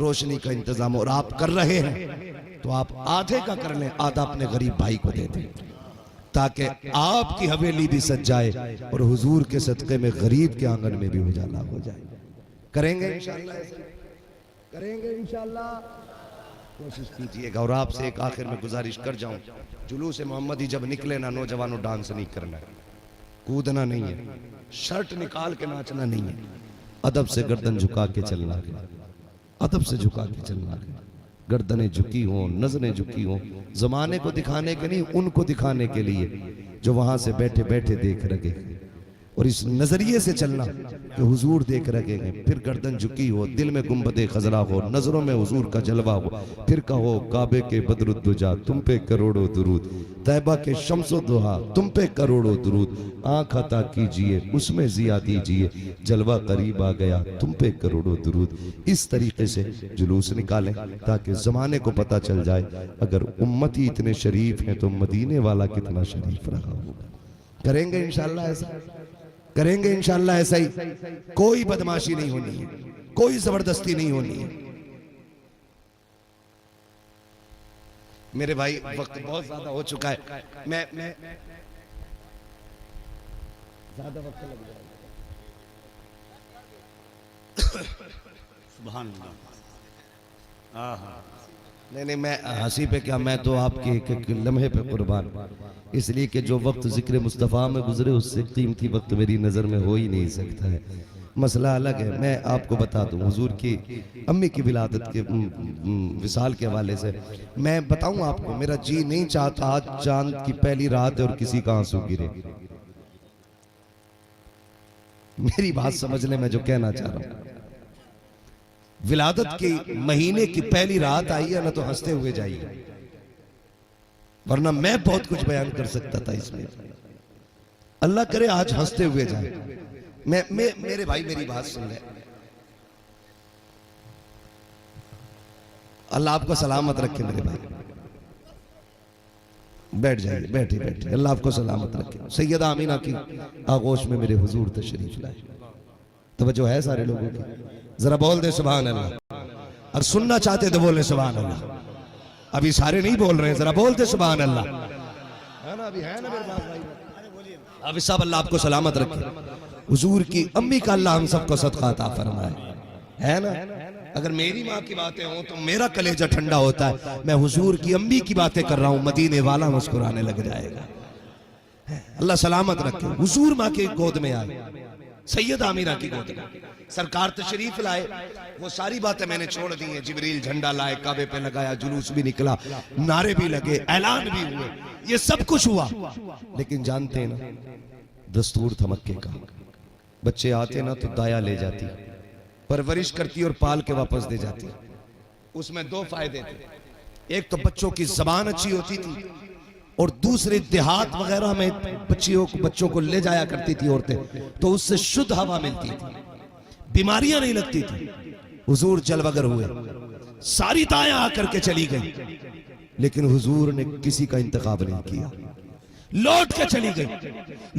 Speaker 3: روشنی کا انتظام اور آپ کر رہے ہیں تو آپ آدھے کا کر لیں, آدھا اپنے غریب بھائی کو دے دیں, تاکہ آپ کی حویلی بھی سج جائے اور حضور کے صدقے میں غریب کے آنگن میں بھی اجالا ہو جائے. کریں گے انشاءاللہ, کریں گے انشاءاللہ. کوشش کیجئے گا. اور آپ سے ایک آخر میں گزارش کر جاؤں, جلوس محمدی جب نکلے نا, نوجوانوں ڈانس نہیں کرنا ہے, کودنا نہیں ہے, شرٹ نکال کے ناچنا نہیں ہے, ادب سے گردن جھکا کے چلنا ہے, ادب سے جھکا کے چلنا ہے. گردنیں جھکی ہوں, نظریں جھکی ہوں, زمانے کو دکھانے کے نہیں, ان کو دکھانے کے لیے جو وہاں سے بیٹھے بیٹھے دیکھ رہے. اور اس نظریے سے چلنا کہ حضور دیکھ رہے ہیں, پھر گردن جھکی ہو, دل میں گنبد خضرا ہو, نظروں میں حضور کا جلوہ ہو, پھر کہو کعبے کے بدر الدجا تم پہ کروڑوں درود, طیبہ کے شمس و ضحا تم پہ کروڑوں درود, آنکھ عطا کیجئے اس میں ضیا دیجئے, جلوہ قریب آ گیا تم پہ کروڑوں درود. اس طریقے سے جلوس نکالیں تاکہ زمانے کو پتہ چل جائے اگر امتی اتنے شریف ہیں تو مدینے والا کتنا شریف رہا ہوگا. کریں گے انشاءاللہ ایسا, کریں گے انشاءاللہ ایسا ہی. کوئی بدماشی نہیں ہونی ہے, کوئی زبردستی نہیں ہونی ہے. میرے بھائی وقت بہت زیادہ ہو چکا ہے, میں زیادہ وقت لگ جائے گا.
Speaker 4: سبحان اللہ.
Speaker 3: نہیں میں ہنسی پہ کیا, میں تو آپ کے ایک لمحے پہ قربان, اس لیے کہ جو وقت ذکر مصطفیٰ میں گزرے اس سے قیمتی وقت میری نظر میں ہو ہی نہیں سکتا ہے. مسئلہ الگ ہے. میں آپ کو بتا دوں حضور کی امی کی ولادت کے وصال کے حوالے سے میں بتاؤں آپ کو, میرا جی نہیں چاہتا آج چاند کی پہلی رات ہے اور کسی کا آنسو گرے. میری بات سمجھ لیں میں جو کہنا چاہ رہا ہوں. ولادت کی مہینے کی پہلی رات آئی ہے نا تو ہنستے ہوئے جائیے, ورنہ میں بہت کچھ بیان کر سکتا تھا اس میں. اللہ کرے آج ہنستے ہوئے جائیں. میرے بھائی میری بات سن لیں, اللہ آپ کو سلامت رکھے میرے بھائی. بیٹھ جائیے, بیٹھے بیٹھے, اللہ آپ کو سلامت رکھے. سیدہ آمینہ کی آغوش میں میرے حضور تشریف لائے. توجہ ہے سارے لوگوں کی, ذرا بول دے سبحان اللہ. اور سننا چاہتے تو بولے سبحان اللہ. ابھی سارے نہیں بول رہے ہیں, ذرا بول دے سبحان اللہ. ابھی صاحب اللہ آپ کو سلامت رکھے. حضور کی امی کا اللہ ہم سب کو صدقہ عطا فرمائے, ہے نا؟ اگر میری ماں کی باتیں ہوں تو میرا کلیجہ ٹھنڈا ہوتا ہے. میں حضور کی امی کی باتیں کر رہا ہوں، مدینے والا مسکرانے لگ جائے گا. اللہ سلامت رکھے. حضور ماں کے گود میں آئے، سید آمینہ کی گود میں سرکار تشریف لائے. وہ ساری باتیں میں نے چھوڑ دی ہیں. جبریل جھنڈا لائے، کعبے پہ لگایا، جلوس بھی نکلا، نعرے بھی لگے، اعلان بھی ہوئے، یہ سب کچھ ہوا. لیکن جانتے ہیں نا دستور تھا مکے کا، بچے آتے نا تو دایا لے جاتی، پرورش کرتی اور پال کے واپس دے جاتی. اس میں دو فائدے تھے. ایک تو بچوں کی زبان اچھی ہوتی تھی، اور دوسرے دیہات وغیرہ میں بچوں کو لے جایا کرتی تھی عورتیں، تو اس سے شدھ ہوا ملتی تھی، بیماریاں نہیں لگتی تھی. حضور جلوگر ہوئے، ساری دائیں آ کر کے چلی گئی، لیکن حضور نے کسی کا انتخاب نہیں کیا، لوٹ کے چلی گئی.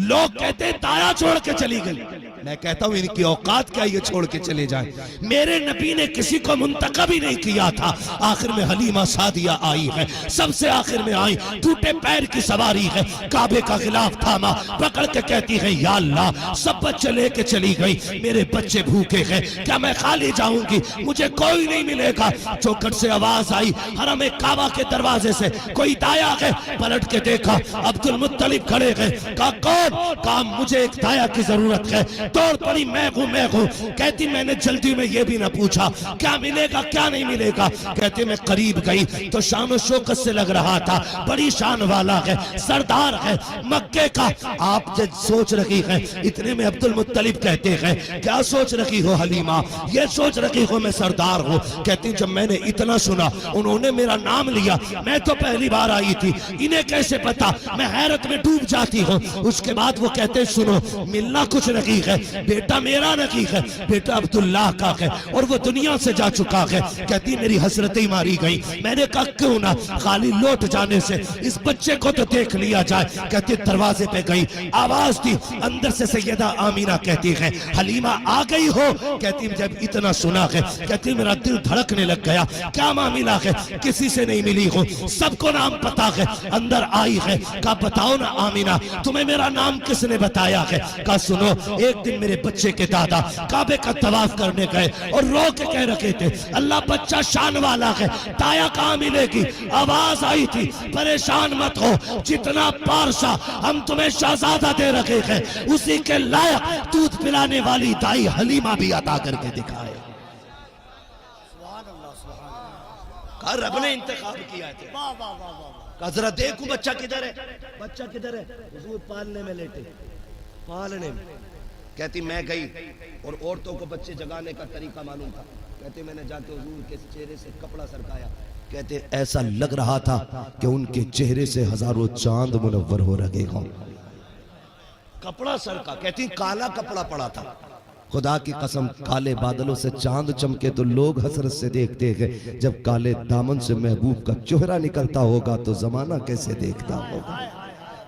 Speaker 3: لوگ کہتے ہیں دایا چھوڑ کے چلی گئی. میں کہتا ہوں ان کی اوقات کیا یہ چھوڑ کے چلے جائیں. میرے نبی نے کسی کو منتخب ہی نہیں کیا تھا. آخر میں حلیمہ سعدیہ آئی ہے، سب سے آخر میں آئی، ٹوٹے پیر کی سواری ہے، کعبے کا غلاف تھاما، پکڑ کے کہتی ہے یا اللہ سب بچے لے کے چلی گئی، میرے بچے بھوکے ہیں، کیا میں خالی جاؤں گی؟ مجھے کوئی نہیں ملے گا. چوکھٹ سے آواز آئی، حرم کعبہ کے دروازے سے کوئی دایا ہے. پلٹ کے دیکھا عبد المطلب کھڑے گئے. کہا کون؟ کہا مجھے ایک دایا کی ضرورت ہے. توڑ پڑی میں ہوں. کہتی میں نے جلدی میں یہ بھی نہ پوچھا کیا ملے گا کیا نہیں ملے گا. کہتے میں قریب گئی تو شان و شوکت سے لگ رہا تھا، بڑی شان والا ہے، سردار ہے مکے کا. آپ جب سوچ رکھی ہے، اتنے میں عبد المطلب کہتے ہیں کیا سوچ رکھی ہو حلیمہ؟ یہ سوچ رکھی ہو میں سردار ہوں. کہتی جب میں نے اتنا سنا، انہوں نے میرا نام لیا، میں تو پہلی بار آئی تھی، انہیں کیسے پتا؟ میں حیرت میں ڈوب جاتی ہوں. اس کے بعد وہ کہتے سنو ملنا کچھ نہیں ہے، بیٹا میرا نہیں ہے، بیٹا عبداللہ کا ہے اور وہ دنیا سے جا چکا ہے. کہتی میری حسرتیں ماری گئی. میں نے کہا کیوں نہ خالی لوٹ جانے سے اس بچے کو تو دیکھ لیا جائے. کہتی دروازے پہ گئی، آواز دی، اندر سے سیدہ آمینہ کہتی ہے حلیمہ آ گئی ہو؟ کہتی جب اتنا سنا ہے، کہتی میرا دل دھڑکنے لگ گیا. کیا معاملہ ہے؟ کسی سے نہیں ملی ہوں، سب کو نام پتا ہے. اندر آئی ہے، کہا بتاؤ نا آمینہ تمہیں میرا نام کس نے بتایا ہے؟ کہا سنو ایک دن میرے بچے کے دادا کعبے کا طواف کرنے گئے اور رو کے کہہ رکھے تھے اللہ بچہ شان والا ہے، دایا کہاں ملے گی؟ آواز آئی تھی پریشان مت ہو، جتنا پارسا ہم تمہیں شہزادہ دے رکھے ہیں اسی کے لائق دودھ پلانے والی دائی حلیمہ بھی عطا کر کے دکھائے. کہا رب نے انتخاب کیا ہے. کہا ذرا دیکھو بچہ کدھر ہے؟ بچہ کدھر ہے؟ حضور پالنے میں لیٹے، پالنے میں. کہتی میں گئی اور عورتوں کو بچے جگانے کا طریقہ معلوم تھا. کہتے میں نے جا کے حضور کے چہرے سے کپڑا سرکایا. کہتے ایسا لگ رہا تھا کہ ان کے چہرے سے ہزاروں چاند منور ہو رہے ہوں. کپڑا سرکا. کہتی کالا کپڑا پڑا تھا. خدا کی قسم کالے بادلوں سے چاند چمکے تو لوگ حسرت سے دیکھتے ہیں، جب کالے دامن سے محبوب کا چہرہ نکلتا ہوگا تو زمانہ کیسے دیکھتا ہوگا.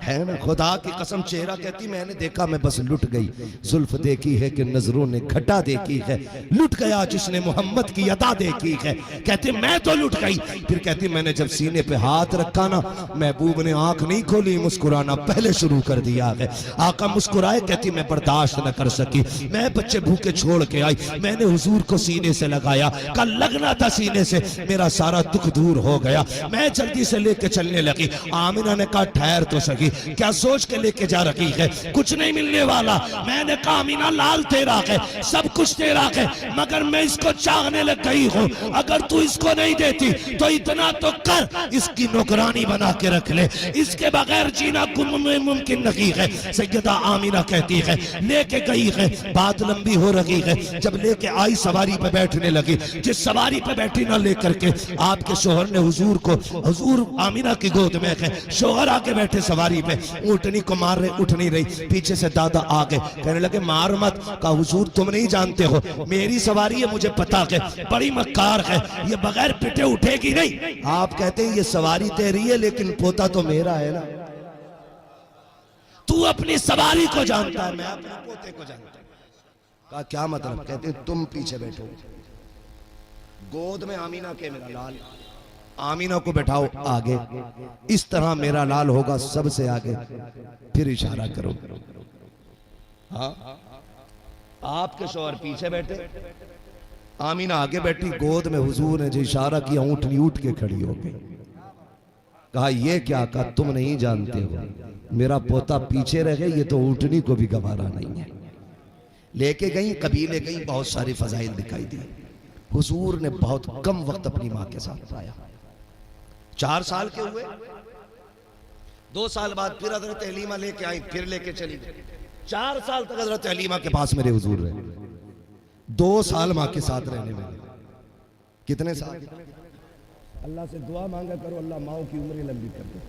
Speaker 3: ہے نا خدا کی قسم چہرہ. کہتی میں نے دیکھا میں بس لٹ گئی. زلف دیکھی ہے کہ نظروں نے گھٹا دیکھی ہے، لٹ گیا جس نے محمد کی عطا دیکھی ہے. کہتی میں تو لٹ گئی. پھر کہتی میں نے جب سینے پہ ہاتھ رکھا نا محبوب نے آنکھ نہیں کھولی، مسکرانا پہلے شروع کر دیا ہے. آقا مسکرائے. کہتی میں برداشت نہ کر سکی، میں بچے بھوکے چھوڑ کے آئی، میں نے حضور کو سینے سے لگایا. کل لگنا تھا سینے سے، میرا سارا دکھ دور ہو گیا. میں جلدی سے لے کے چلنے لگی. آمینہ نے کہا ٹھہر تو سکی، کیا سوچ کے لے کے جا رکھی ہے؟ کچھ نہیں ملنے والا. میں نے کہا آمینہ لال تیرا ہے، سب کچھ تیرا ہے، مگر میں اس کو چاہنے لگ گئی ہوں. اگر تو اس کو نہیں دیتی تو اتنا تو کر اس کی نوکرانی بنا کے رکھ لے، اس کے بغیر جینا ممکن نہیں ہے. سیدہ آمینہ کہتی ہے لے کے گئی ہے. بات لمبی ہو رہی ہے. جب لے کے آئی سواری پہ بیٹھنے لگی، جس سواری پہ بیٹھی نہ لے کر کے آپ کے شوہر نے حضور کو، حضور آمینہ کی گود میں ہے، شوہر آ کے بیٹھے سواری پہ، اونٹنی کو مار رہے، اٹھ نہیں رہی. پیچھے سے دادا آگے کہنے لگے مار مت. کہا حضور تم نہیں جانتے ہو، میری سواری ہے، مجھے پتا ہے، بڑی مکار ہے، یہ بغیر پٹے اٹھے گی نہیں. آپ کہتے ہیں یہ سواری تیری ہے لیکن پوتا تو میرا ہے نا. تو اپنی سواری کو جانتا ہے، میں اپنے پوتے کو جانتا ہوں. کہا کیا مطلب؟ کہتے ہیں تم پیچھے بیٹھو، گود میں آمینہ کے میرا لال، آمینہ کو بٹھاؤ آگے، اس طرح میرا لال ہوگا سب سے آگے، پھر اشارہ کرو. ہاں آپ کے شوہر پیچھے بیٹھے، آمینہ آگے بیٹھی، گود میں حضور نے جو اشارہ کیا اونٹنی اٹھ کے کھڑی ہو گئی. کہا یہ کیا؟ کہا تم نہیں جانتے ہو، میرا پوتا پیچھے رہ گئے، یہ تو اونٹنی کو بھی گوارا نہیں ہے. لے کے گئیں، قبیلے گئیں، بہت ساری فضائل دکھائی دی. حضور نے بہت کم وقت اپنی ماں کے ساتھ پایا. 4 سال کے ہوئے، 2 سال بعد پھر حضرت حلیمہ لے کے آئیں، پھر لے کے چلی گئی. 4 سال تک حضرت حلیمہ کے پاس میرے حضور رہے. 2 سال ماں کے ساتھ رہنے میں. کتنے سال؟ اللہ سے دعا مانگا کرو اللہ ماؤں کی عمریں لمبی کر دے.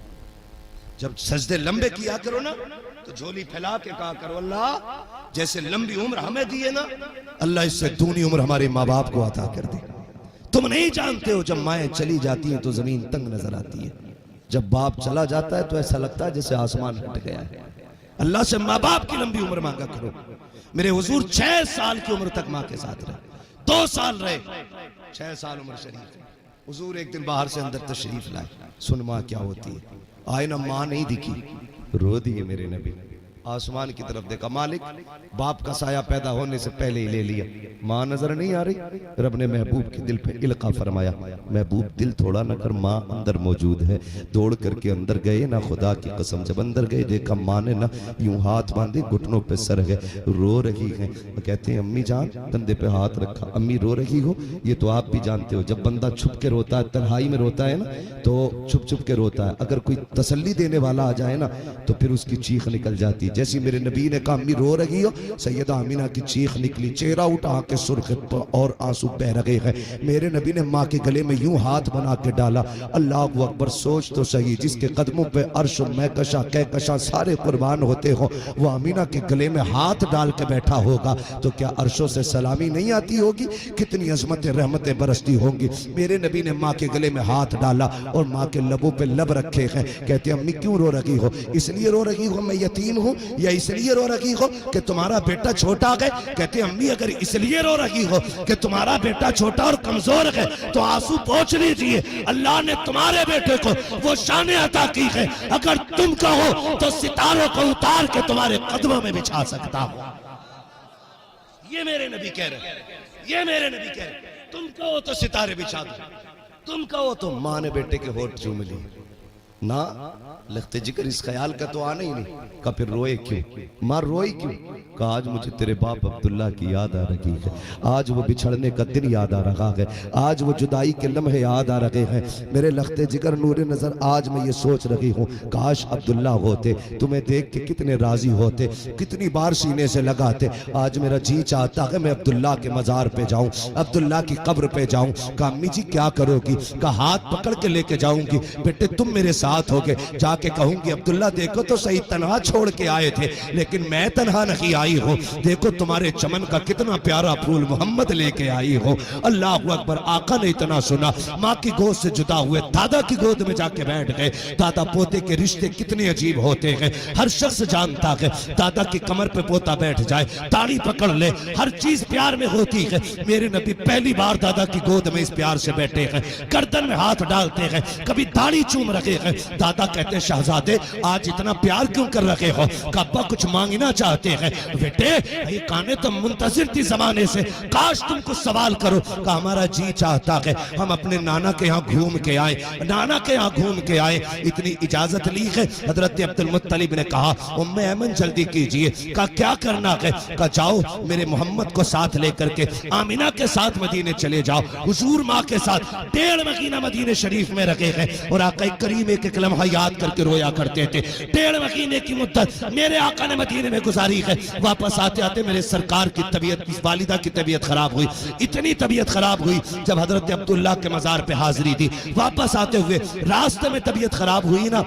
Speaker 3: جب سجدے لمبے کیا کرو نا تو جھولی پھیلا کے کہا کرو اللہ جیسے لمبی عمر ہمیں دیے نا، اللہ اس سے دونی عمر ہمارے ماں باپ کو عطا کر دے. تم نہیں جانتے ہو جب مائیں چلی جاتی ہیں تو زمین تنگ نظر آتی ہے، جب باپ چلا جاتا ہے تو ایسا لگتا ہے جیسے آسمان ہٹ گیا ہے. اللہ سے ماں باپ کی لمبی عمر مانگا کرو. میرے حضور 6 سال کی عمر تک ماں کے ساتھ رہے. 2 سال رہے، 6 سال عمر شریف. حضور ایک دن باہر سے اندر تشریف لائے. سن ماں کیا ہوتی ہے. آئے نا ماں نہیں دکھی، رو دیے میرے نبی. آسمان کی طرف دیکھا، مالک باپ کا سایہ پیدا ہونے سے پہلے ہی لے لیا. ماں نظر نہیں آ رہی. رب نے محبوب کے دل پہ القا فرمایا، محبوب دل تھوڑا نہ کر، ماں اندر موجود ہے. دوڑ کر کے اندر گئے نا، خدا کی قسم جب اندر گئے دیکھا ماں نے نا یوں ہاتھ باندھے گھٹنوں پہ سر ہے، رو رہی ہیں. کہتے ہیں امی جان، کندھے پہ ہاتھ رکھا. امی رو رہی ہو؟ یہ تو آپ بھی جانتے ہو جب بندہ چھپ کے روتا ہے، تنہائی میں روتا ہے نا تو چھپ چھپ کے روتا ہے. اگر کوئی تسلی دینے والا آ جائے نا تو پھر اس کی چیخ نکل جاتی. جیسی میرے نبی نے کہا امی رو رہی ہو، سیدہ آمینہ کی چیخ نکلی. چہرہ اٹھا کے سرخ اور آنسو بہ رہے ہیں. میرے نبی نے ماں کے گلے میں یوں ہاتھ بنا کے ڈالا. اللہ اکبر. سوچ تو صحیح، جس کے قدموں پہ عرش و مہکشاں کہکشاں سارے قربان ہوتے ہوں، وہ آمینہ کے گلے میں ہاتھ ڈال کے بیٹھا ہوگا تو کیا عرشوں سے سلامی نہیں آتی ہوگی؟ کتنی عظمتیں رحمتیں برستی ہوں گی. میرے نبی نے ماں کے گلے میں ہاتھ ڈالا اور ماں کے لبوں پہ لب رکھے ہیں. کہتے ہیں امی کیوں رو رہی ہو؟ اس لیے رو رہی ہو میں یتیم ہوں، یا اس لیے رو رہی ہو کہ تمہارا بیٹا چھوٹا ہے؟ کہتے ہیں امی اگر اس لیے رو رہی ہو کہ تمہارا بیٹا چھوٹا اور کمزور ہے تو آنسو پوچھ لیجئے، اللہ نے تمہارے بیٹے کو وہ شان عطا کی ہے، اگر تم کہو تو ستاروں کو اتار کے تمہارے قدموں میں بچھا سکتا ہوں. یہ میرے نبی کہہ رہے ہیں، یہ میرے نبی کہہ رہے ہیں. تم کہو تو ستارے بچھا دو، تم کہو تو. ماں نے بیٹے کے ہونٹ چوم لی. نہ لخت جگر اس خیال کا تو آنا ہی نہیں. کہا پھر روئے کیوں؟ ماں روئی کیوں؟ کہا آج مجھے تیرے باپ عبداللہ کی یاد آ رہی ہے، آج وہ بچھڑنے کا دن یاد آ رہا ہے، آج وہ جدائی کے لمحے یاد آ رہے ہیں. میرے لخت جگر نور نظر آج میں یہ سوچ رہی ہوں کاش عبداللہ ہوتے، تمہیں دیکھ کے کتنے راضی ہوتے، کتنی بار سینے سے لگاتے. آج میرا جی چاہتا ہے میں عبداللہ کے مزار پہ جاؤں، عبداللہ کی قبر پہ جاؤں. کہا امی جی کیا کرو گی؟ کہا ہاتھ پکڑ کے لے کے جاؤں گی. بیٹے تم میرے ساتھ ہوگے. جا کے کہوں گی عبداللہ دیکھو تو صحیح تنہا چھوڑ کے آئے تھے لیکن میں تنہا نہیں آئی ہوں، دیکھو تمہارے چمن کا کتنا پیارا پھول محمد لے کے آئی ہوں. اللہ اکبر. آقا نے اتنا سنا، ماں کی گود سے جدا ہوئے دادا کی گود میں جا کے بیٹھ گئے. دادا پوتے کے رشتے کتنے عجیب ہوتے ہیں. ہر شخص جانتا ہے دادا کی کمر پہ پوتا بیٹھ جائے، تاڑی پکڑ لے، ہر چیز پیار میں ہوتی ہے. میرے نبی پہلی بار دادا کی گود میں اس پیار سے بیٹھے ہیں، گردن میں ہاتھ ڈالتے ہیں، کبھی داڑھی چوم رہے ہیں. دادا کہتے ہیں شہزادے آج اتنا پیار کیوں کر رہے ہو؟ کعبہ کچھ مانگنا چاہتے ہیں؟ بیٹے یہ کانے تو منتظر تھی زمانے سے، کاش تم کچھ سوال کرو. کہا ہمارا جی چاہتا ہے ہم اپنے نانا کے ہاں گھوم کے آئے، نانا کے ہاں گھوم کے آئے. اتنی اجازت لی ہے. حضرت عبد المطلب نے کہا ام ایمن جلدی کیجئے. کہا کیا کرنا ہے؟ کہا جاؤ میرے محمد کو ساتھ لے کر کے آمینہ کے ساتھ مدینے چلے جاؤ. حضور ماں کے ساتھ 1.5 مہینہ مدینے شریف میں رکھے ہیں اور آقا کریم ایک لمحہ یاد کر کے رویا کرتے تھے. 1.5 مہینے کی مدت میرے آقا نے مدینے میں گزاری ہے. واپس آتے آتے میرے سرکار کی طبیعت، والدہ کی طبیعت خراب ہوئی. اتنی طبیعت خراب ہوئی جب حضرت عبداللہ کے مزار پہ حاضری دی. واپس آتے ہوئے راستے میں طبیعت خراب ہوئی نا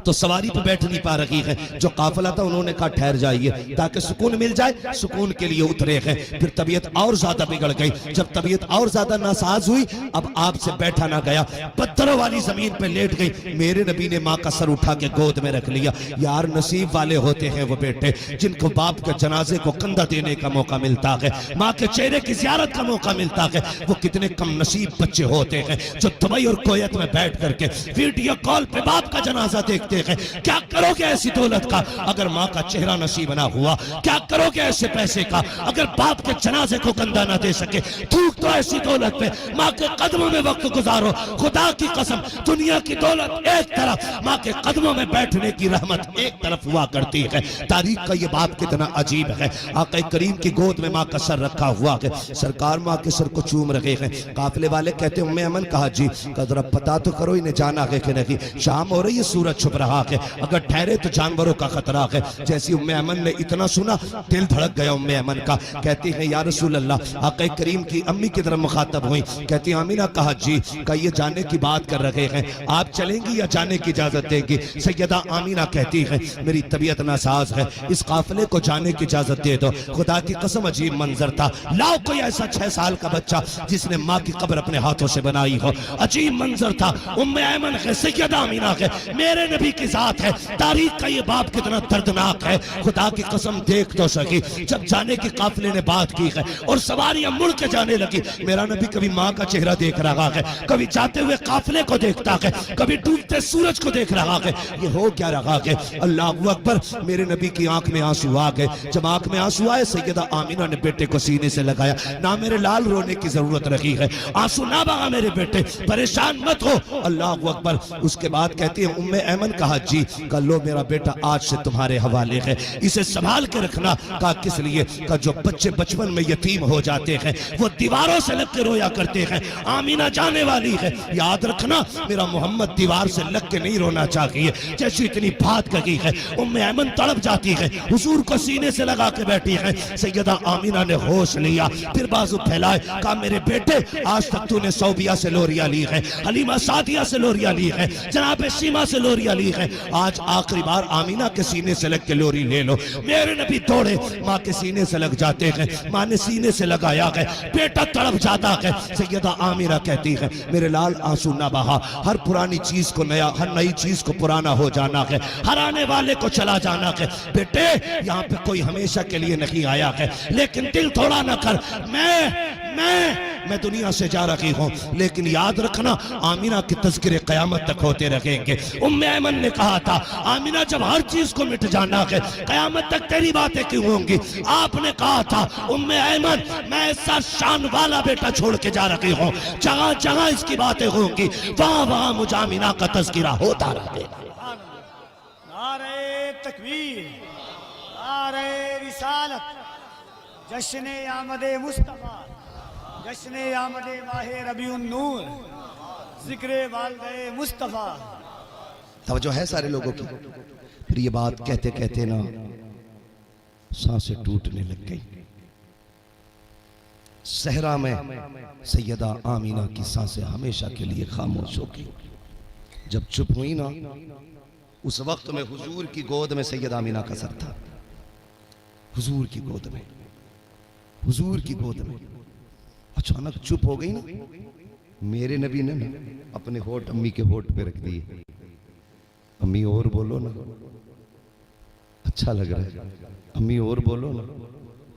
Speaker 3: تو سواری پہ بیٹھ نہیں پا رہی ہے. جو قافلہ تھا انہوں نے کہا ٹھہر جائیے تاکہ سکون مل جائے. سکون کے لیے اترے ہیں. پھر طبیعت اور زیادہ بگڑ گئی. جب طبیعت اور زیادہ ناساز ہوئی اب آپ سے بیٹھا نہ گیا، پتھروں والی زمین پہ لیٹ گئی. میرے نبی نے ماں کا سر اٹھا کے گود میں رکھ لیا. یار نصیب والے ہوتے ہیں وہ بیٹے جن کو باپ کے جنازے کو کندھا دینے کا موقع ملتا ہے، ماں کے چہرے کی زیارت کا موقع ملتا ہے. وہ کتنے کم نصیب بچے ہوتے ہیں جو دبئی اور کویت میں بیٹھ کر کے ویڈیو کال پہ باپ کا جنازہ دیکھتے ہیں. کیا کرو گے ایسی دولت کا اگر ماں کا چہرہ نصیب نہ ہوا؟ کیا کرو گے ایسے پیسے کا اگر باپ کے جنازے کو کندھا نہ دے سکے؟ تھوک تو ایسی دولت پہ، ماں کے قدموں میں وقت گزارو. خدا کی قسم دنیا کی دولت ایک طرف، ماں کے قدموں میں بیٹھنے کی رحمت ایک طرف ہوا کرتی ہے. تاریخ کا یہ بات کتنا عجیب ہے. آقا کریم کی گود میں ماں کا سر رکھا ہوا ہے، سرکار ماں کے سر کو چوم رہے ہیں. قافلے والے کہتے ہیں ام ایمن کہا جی ذرا پتا تو کرو انہیں جانا ہے کہ نہیں. شام ہو رہی ہے، سورج چھپ رہا ہے، اگر ٹھہرے تو جانوروں کا خطرہ ہے. جیسی ام ایمن نے اتنا سنا دل دھڑک گیا ام ایمن کا. کہتی ہیں یا رسول اللہ. آقا کریم کی امی کی طرف مخاطب ہوئی، کہتی ہیں آمینہ کہا جی کہ یہ جانے کی بات کر رہے ہیں، آپ چلیں گی یا جانے کی اجازت دیں گی؟ سیدہ آمینہ کہتی ہیں میری طبیعت ناساز ہے، اس قافلے کو جانے کی اجازت دے دو. خدا کی قسم عجیب منظر تھا. لاؤ کوئی ایسا 6 سال کا بچہ جس نے ماں کی قبر اپنے ہاتھوں سے بنائی ہو. عجیب منظر تھا. ام ایمن ہے، سیدہ آمینہ ہے، میرے نبی کی ذات ہے. تاریخ کا یہ باب کتنا دردناک ہے. خدا کی قسم دیکھ تو سکی جب جانے کی قافلے نے بات کی ہے اور سواریاں مڑ کے جانے لگی. میرا نبی کبھی ماں کا چہرہ دیکھ رہا ہے، کبھی جاتے ہوئے قافلے کو دیکھتا ہے، کبھی ڈوبتے سورج کو دیکھ رہا ہے. یہ ہو کیا رہا ہے؟ اللہ اکبر. میرے نبی کی آنکھ میں آنسو آ گئے. جب آنکھ میں آنسو آئے سیدہ آمینہ نے بیٹے کو سینے سے لگایا. نہ میرے لال رونے کی ضرورت رہی ہے، آنسو نہ بہا میرے بیٹے، پریشان مت ہو. اللہ اکبر. اس کے بعد کہتی ہے ام ایمن کہا جی کہ لو میرا بیٹا آج سے تمہارے حوالے ہے، اسے سنبھال کے رکھنا. کہا کس لیے؟ کہ جو بچے بچپن میں یتیم ہو جاتے ہیں وہ دیواروں سے لگ کے رویا کرتے ہیں. آمینہ جانے والی ہے، یاد رکھنا میرا محمد دیوار سے لگ کے نہیں رونا چاہیے. جیسی اتنی بات کہی ہے ام ایمن تڑپ جاتی ہے، حضور کو سینے سے لگا کے بیٹھی ہے. سیدہ آمینہ نے ہوش لیا، پھر بازو پھیلائے. کہا میرے بیٹے آج تک تو نے صوبیہ سے لوریاں لی ہے، حلیمہ سعدیہ سے لوریاں لی ہے، جناب سیما سے لوریاں لی ہے. آج آخری بار آمینہ کے سینے سے لگ کے لوری لے لو. میرے نبی دوڑے ماں کے سینے سے لگ جاتے ہیں. ماں نے سینے سے لگایا ہے، بیٹا تڑپ جاتا ہے. سیدہ آمینہ کہتی ہے میرے لال آنسو نہ بہا. ہر پرانی چیز کو نیا، ہر نئی چیز کو پرانا ہو جانا ہے، ہر آنے والے کو چلا جانا ہے. بیٹے یہاں پہ کوئی ہمیشہ کے لیے نہیں آیا ہے، لیکن دل تھوڑا نہ کر. میں دنیا سے جا رہی ہوں، لیکن یاد رکھنا آمینہ کے تذکرے قیامت تک ہوتے رہیں گے. ام ایمن نے کہا تھا آمینہ جب ہر چیز کو مٹ جانا ہے قیامت تک تیری باتیں کیوں ہوں گی؟ آپ نے کہا تھا ام ایمن میں ایسا شان والا بیٹا چھوڑ کے جا رہی ہوں، جہاں جہاں اس کی باتیں ہوں گی وہاں وہاں مجھے آمینہ کا تذکرہ ہوتا رہے گا.
Speaker 4: نعرہ تکبیر، نعرہ رسالت، جشن آمد مصطفیٰ، جشن آمد ماہ ربیع النور، ذکر والدہ مصطفیٰ.
Speaker 3: توجہ ہے سارے لوگوں کی؟ پھر یہ بات کہتے کہتے نا سانسیں ٹوٹنے لگ گئی. صحرا میں سیدہ آمینہ کی سانسیں ہمیشہ کے لیے خاموش ہو گئی. جب چپ ہوئی نا اس وقت میں حضور کی گود میں سیدہ آمینہ کا سر تھا. حضور کی گود میں، حضور کی گود میں اچانک چپ ہو گئی نا. میرے نبی نے اپنے ہوٹ امی کے ہوٹ پہ رکھ دیے. امی اور بولو نا، اچھا لگ رہا ہے. امی اور بولو نا.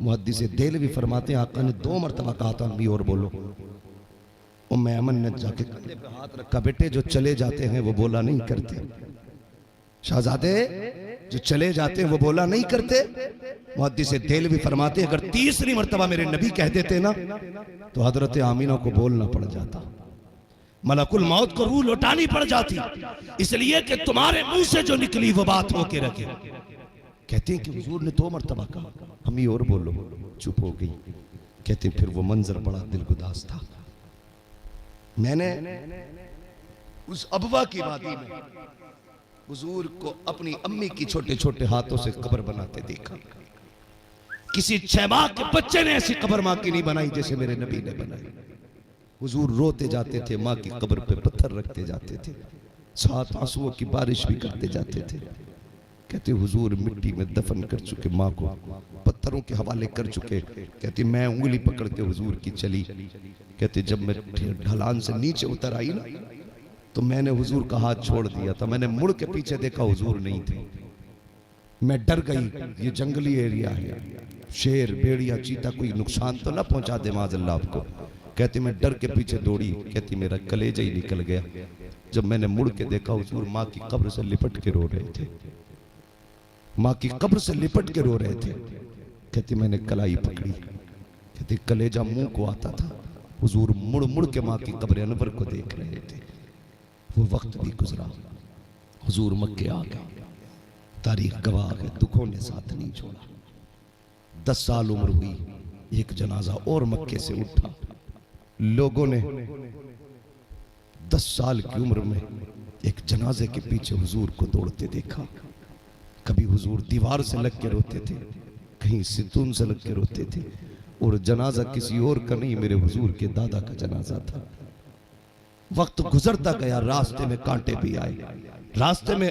Speaker 3: محدث دہلوی فرماتے ہیں آقا نے 2 مرتبہ کہا تھا امی اور بولو. ام ایمن نے جا کے کندھے پہ ہاتھ رکھا. بیٹے جو چلے جاتے ہیں وہ بولا نہیں کرتے. شہزادے جو چلے جاتے ہیں وہ بولا نہیں کرتے. محدث دہلوی فرماتے ہیں اگر 3ری مرتبہ میرے نبی کہہ دیتے نا تو حضرت آمینہ کو بولنا پڑ جاتا، ملک الموت کو روح لوٹانی پڑ جاتی، اس لیے کہ تمہارے منہ سے جو نکلی وہ بات ہو کے رکھے. کہتے ہیں کہ حضور نے 2 مرتبہ کہا امی اور بولو. چپ ہو گئی. کہتے ہیں پھر وہ منظر بڑا دلگداز تھا. میں نے اس ابوا کی وادی میں حضور کو اپنی امی کی چھوٹے چھوٹے ہاتھوں سے قبر بناتے دیکھا. کسی 6 ماہ کے بچے نے ایسی قبر ماں کی نہیں بنائی جیسے میرے نبی نے بنائی. حضور روتے جاتے تھے، ماں کی قبر پہ پتھر رکھتے جاتے تھے، ساتھ آنسوؤں کی بارش بھی کرتے جاتے تھے. کہتے حضور مٹی میں دفن کر چکے ماں کو، پتھروں کے حوالے کر چکے. کہتے میں انگلی پکڑ کے حضور کی چلی. کہتے جب میں ڈھلان سے نیچے اتر آئی نا تو میں نے حضور کا ہاتھ چھوڑ دیا تھا. میں نے مڑ کے پیچھے دیکھا حضور نہیں تھے. میں ڈر گئی، یہ جنگلی ایریا ہے، شیر بیڑیا چیتا کوئی نقصان تو نہ پہنچا دے معاذ اللہ آپ کو. کہتے میں ڈر کے پیچھے دوڑی. کہتی میرا کلیجہ ہی نکل گیا. جب میں نے مڑ کے دیکھا حضور ماں کی قبر سے لپٹ کے رو رہے تھے، ماں کی قبر سے لپٹ کے رو رہے تھے. کہتی میں نے کلائی پکڑی، کہتی کلیجہ منہ کو آتا تھا. حضور مڑ مڑ کے ماں کی قبر انور کو دیکھ رہے تھے. وہ وقت بھی گزرا، حضور مکے آ گئے، تاریخ گواہ ہے، دکھوں نے ساتھ نہیں چھوڑا. 10 سال عمر ہوئی، ایک جنازہ اور مکے سے اٹھا. لوگوں نے 10 سال کی عمر میں ایک جنازے کے پیچھے حضور کو دوڑتے دیکھا. کبھی حضور دیوار سے لگ کے روتے تھے، کہیں ستون سے لگ کے روتے تھے، اور جنازہ کسی اور کا نہیں، میرے حضور کے دادا کا جنازہ تھا. وقت گزرتا گیا، راستے میں کانٹے بھی آئے، راستے میں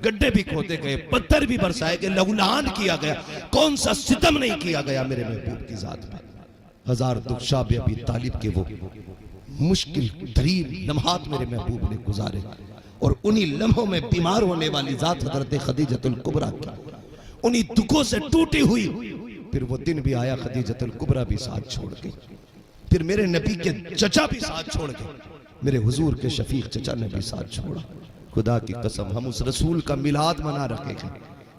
Speaker 3: گڈھے بھی کھودے گئے، پتھر بھی برسائے گئے، لہو لہان کیا گیا. کون سا ستم نہیں کیا گیا میرے محبوب کی ذات میں. 1000 دکھ شاب ابی طالب کے وہ مشکل ترین لمحات میرے محبوب نے گزارے، اور انہی لمحوں میں بیمار ہونے والی ذات حضرت خدیجۃ الکبریٰ کی انہی دکھوں سے ٹوٹی ہوئی. پھر وہ دن بھی آیا، خدیجۃ الکبریٰ بھی ساتھ چھوڑ گئی. پھر میرے نبی کے چچا بھی ساتھ چھوڑ گئے، میرے حضور کے شفیق چچا نے بھی ساتھ چھوڑا. خدا کی قسم ہم اس رسول کا میلاد منا رکھے ہیں.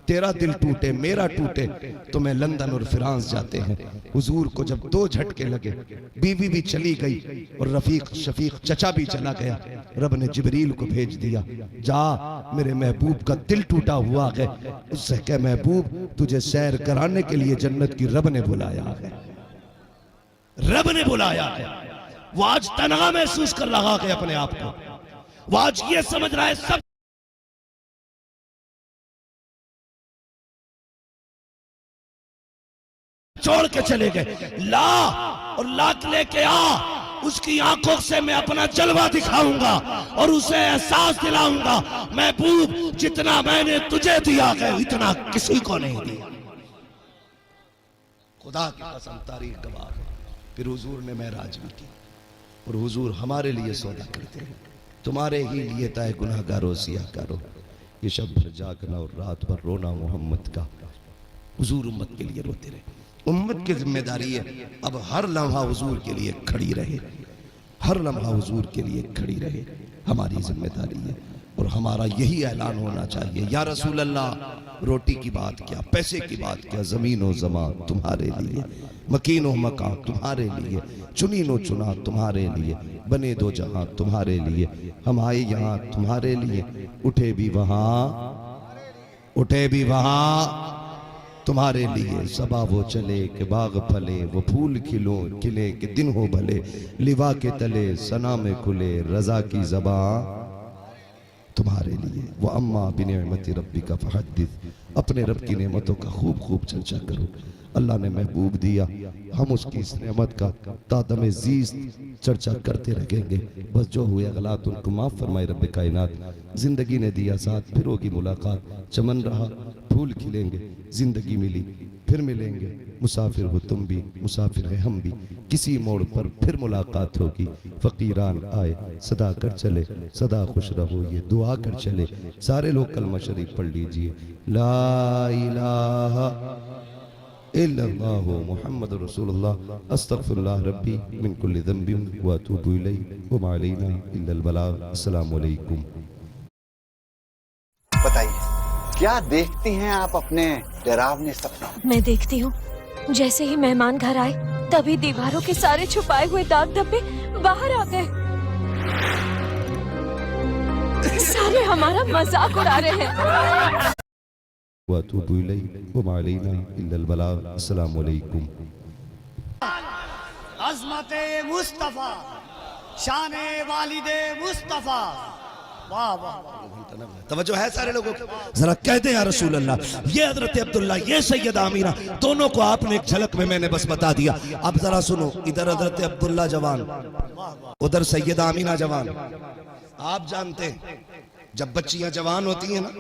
Speaker 3: تیرا دل ٹوٹے میرا ٹوٹے تو میں لندن اور فرانس جاتے ہیں. حضور کو جب 2 جھٹکے لگے، بیوی بھی چلی گئی اور رفیق شفیق چچا بھی چلا گیا. رب نے جبریل کو بھیج دیا، جا میرے محبوب کا دل ٹوٹا ہوا ہے، اس سے کہ محبوب تجھے سیر کرانے کے لیے جنت کی رب نے بلایا ہے، رب نے بلایا ہے. وہ آج تنہا محسوس کر رہا ہے اپنے آپ کو، وہ آج یہ سمجھ رہا ہے سب چھوڑ کے چلے گئے. لا اور لاکھ لے کے آ، اس کی آنکھوں سے میں اپنا جلوہ دکھاؤں گا اور اسے احساس دلاؤں گا محبوب جتنا میں نے تجھے دیا ہے اتنا کسی کو نہیں دیا. خدا کی قسم تاریخ گواہ ہے. پھر حضور نے معراج بھی کی، اور حضور ہمارے لیے سودا کرتے ہیں. تمہارے ہی لیے تائے گناہ گارو سیاہ کارو، یہ شب بھر جاگنا اور رات بھر رونا محمد کا. حضور امت کے لیے روتے رہے. امت کی ذمہ داری ہے اب ہر لمحہ حضور کے لیے کھڑی رہے، ہر لمحہ حضور کے لیے کھڑی رہے. ہماری ذمہ داری ہے، اور ہمارا یہی اعلان ہونا چاہیے، یا رسول اللہ روٹی کی بات کیا، پیسے کی بات کیا، زمین و زمان تمہارے لیے، مکین و مکان تمہارے لیے، چنین و چنا تمہارے لیے، بنے 2 جہاں تمہارے لیے. ہم آئے یہاں تمہارے لیے، اٹھے بھی وہاں تمہارے لیے. صبا وہ چلے کہ باغ پھلے، وہ پھول کھلے کہ دن ہو بھلے، لوا کے تلے ثنا میں کھلے، رضا کی زبان تمہارے لیے. وَأَمَّا بِنِعْمَتِ رَبِّكَ فَحَدِّثْ، اپنے رب کی نعمتوں کا خوب خوب چرچا کرو. اللہ نے محبوب دیا، ہم اس کی اس نعمت کا تا دم زیست چرچا کرتے رہیں گے. بس جو ہوئے غلط ان کو معاف فرمائے رب کائنات. زندگی نے دیا ساتھ، پھر ہوگی ملاقات. چمن رہا پھول کھلیں گے، زندگی ملی پھر ملیں گے. مسافر ہو تم بھی، مسافر ہیں ہم بھی، کسی موڑ پر پھر ملاقات ہوگی. فقیران آئے صدا کر چلے، صدا خوش رہو یہ دعا کر چلے. سارے لوگ کلمہ شریف پڑھ لیجئے. لا الہ الا اللہ محمد رسول اللہ، استغفر اللہ ربی من کل ذنب واتوب الیہ وما علینا الا البلاغ. السلام علیکم.
Speaker 5: بتائیے کیا دیکھتی ہیں آپ اپنے ڈراونے سپنوں؟
Speaker 6: میں دیکھتی ہوں جیسے ہی مہمان گھر آئے تبھی دیواروں کے سارے چھپائے ہوئے داغ دھبے باہر آ گئے. سارے ہمارا مذاق اڑا رہے ہیں.
Speaker 3: واتوب الیہ وما علینا الا البلاغ. السلام علیکم.
Speaker 4: عظمت مصطفیٰ، شان والد مصطفیٰ. واہ واہ واہ.
Speaker 3: توجہ ہے سارے لوگوں کو؟ ذرا کہتے ہیں یا رسول اللہ. یہ حضرت عبداللہ، یہ سیدہ آمینہ، دونوں کو آپ نے ایک جھلک میں نے بس بتا دیا. اب ذرا سنو، ادھر حضرت عبداللہ جوان، ادھر سیدہ آمینہ جوان. آپ جانتے ہیں جب بچیاں جوان ہوتی ہیں نا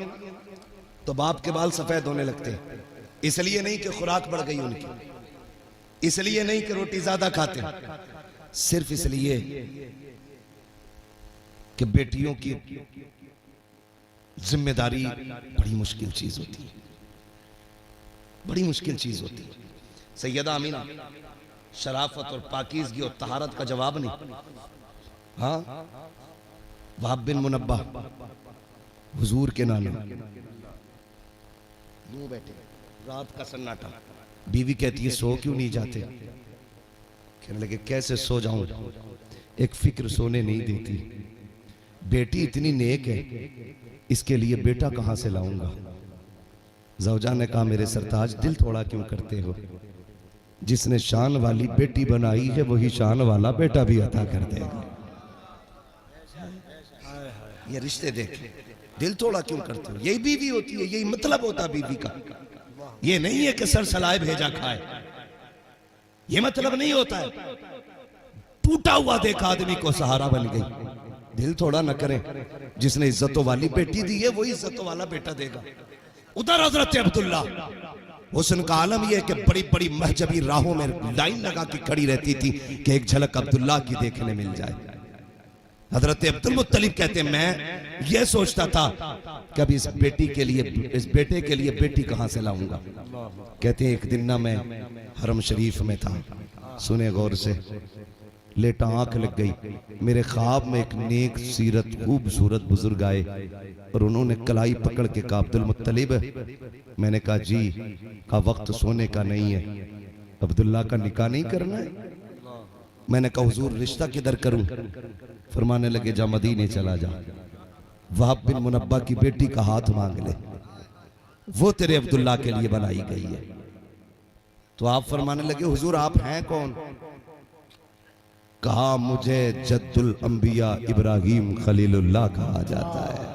Speaker 3: تو باپ کے بال سفید ہونے لگتے ہیں. اس لیے نہیں کہ خوراک بڑھ گئی ان کی، اس لیے نہیں کہ روٹی زیادہ کھاتے ہیں، صرف اس لیے کہ بیٹیوں کی ذمہ داری بڑی مشکل چیز ہوتی ہے، بڑی مشکل چیز ہوتی ہے. سیدہ آمینہ شرافت اور پاکیزگی اور طہارت کا جواب نہیں. ہاں وہب بن منبہ حضور کے نانے یوں بیٹھے، رات کا سناٹا، بیوی کہتی ہے سو کیوں نہیں جاتے؟ کہنے لگے کیسے سو جاؤں، ایک فکر سونے نہیں دیتی، بیٹی اتنی نیک ہے، اس کے لیے بیٹا کہاں سے لاؤں گا؟ زوجہ نے کہا میرے سرتاج دل تھوڑا کیوں کرتے ہو، جس نے شان والی بیٹی بنائی ہے وہی شان والا بیٹا بھی عطا کر دے گا۔ یہ رشتے دیکھ، دل تھوڑا کیوں کرتے ہو، یہی بیوی ہوتی ہے، یہی مطلب ہوتا بیوی کا، یہ نہیں ہے کہ سر سلائے بھیجا کھائے، یہ مطلب نہیں ہوتا ہے۔ ٹوٹا ہوا دیکھ آدمی کو سہارا بن گئی، دل تھوڑا نہ کریں، جس نے عزتوں والی بیٹی دی ہے وہی عزتوں والا بیٹا دے گا۔ ادھر حضرت عبداللہ، حسن کا عالم یہ کہ بڑی بڑی مہجبی راہوں میں لائن لگا کے کھڑی رہتی تھی کہ ایک جھلک عبداللہ کی دیکھنے مل جائے۔ حضرت عبدالمطلب کہتے ہیں میں یہ سوچتا تھا کہ اب اس بیٹے کے لیے بیٹی کہاں سے لاؤں گا۔ کہتے ہیں ایک دن نہ میں حرم شریف میں تھا، سنے غور سے، لیٹا آنکھ لگ گئی، میرے خواب میں ایک نیک سیرت خوبصورت بزرگ آئے اور انہوں نے کلائی پکڑ کے کہا عبدالمطلب، میں نے کہا جی، کہا وقت سونے کا نہیں ہے، عبداللہ کا نکاح نہیں کرنا ہے؟ میں نے کہا حضور رشتہ کدھر کروں؟ فرمانے لگے جا مدینے چلا جا، وہب بن منبہ کی بیٹی کا ہاتھ مانگ لے، وہ تیرے عبداللہ کے لیے بنائی گئی ہے۔ تو آپ فرمانے لگے حضور آپ ہیں کون؟ کہا مجھے جد الانبیاء ابراہیم خلیل اللہ کہا جاتا ہے۔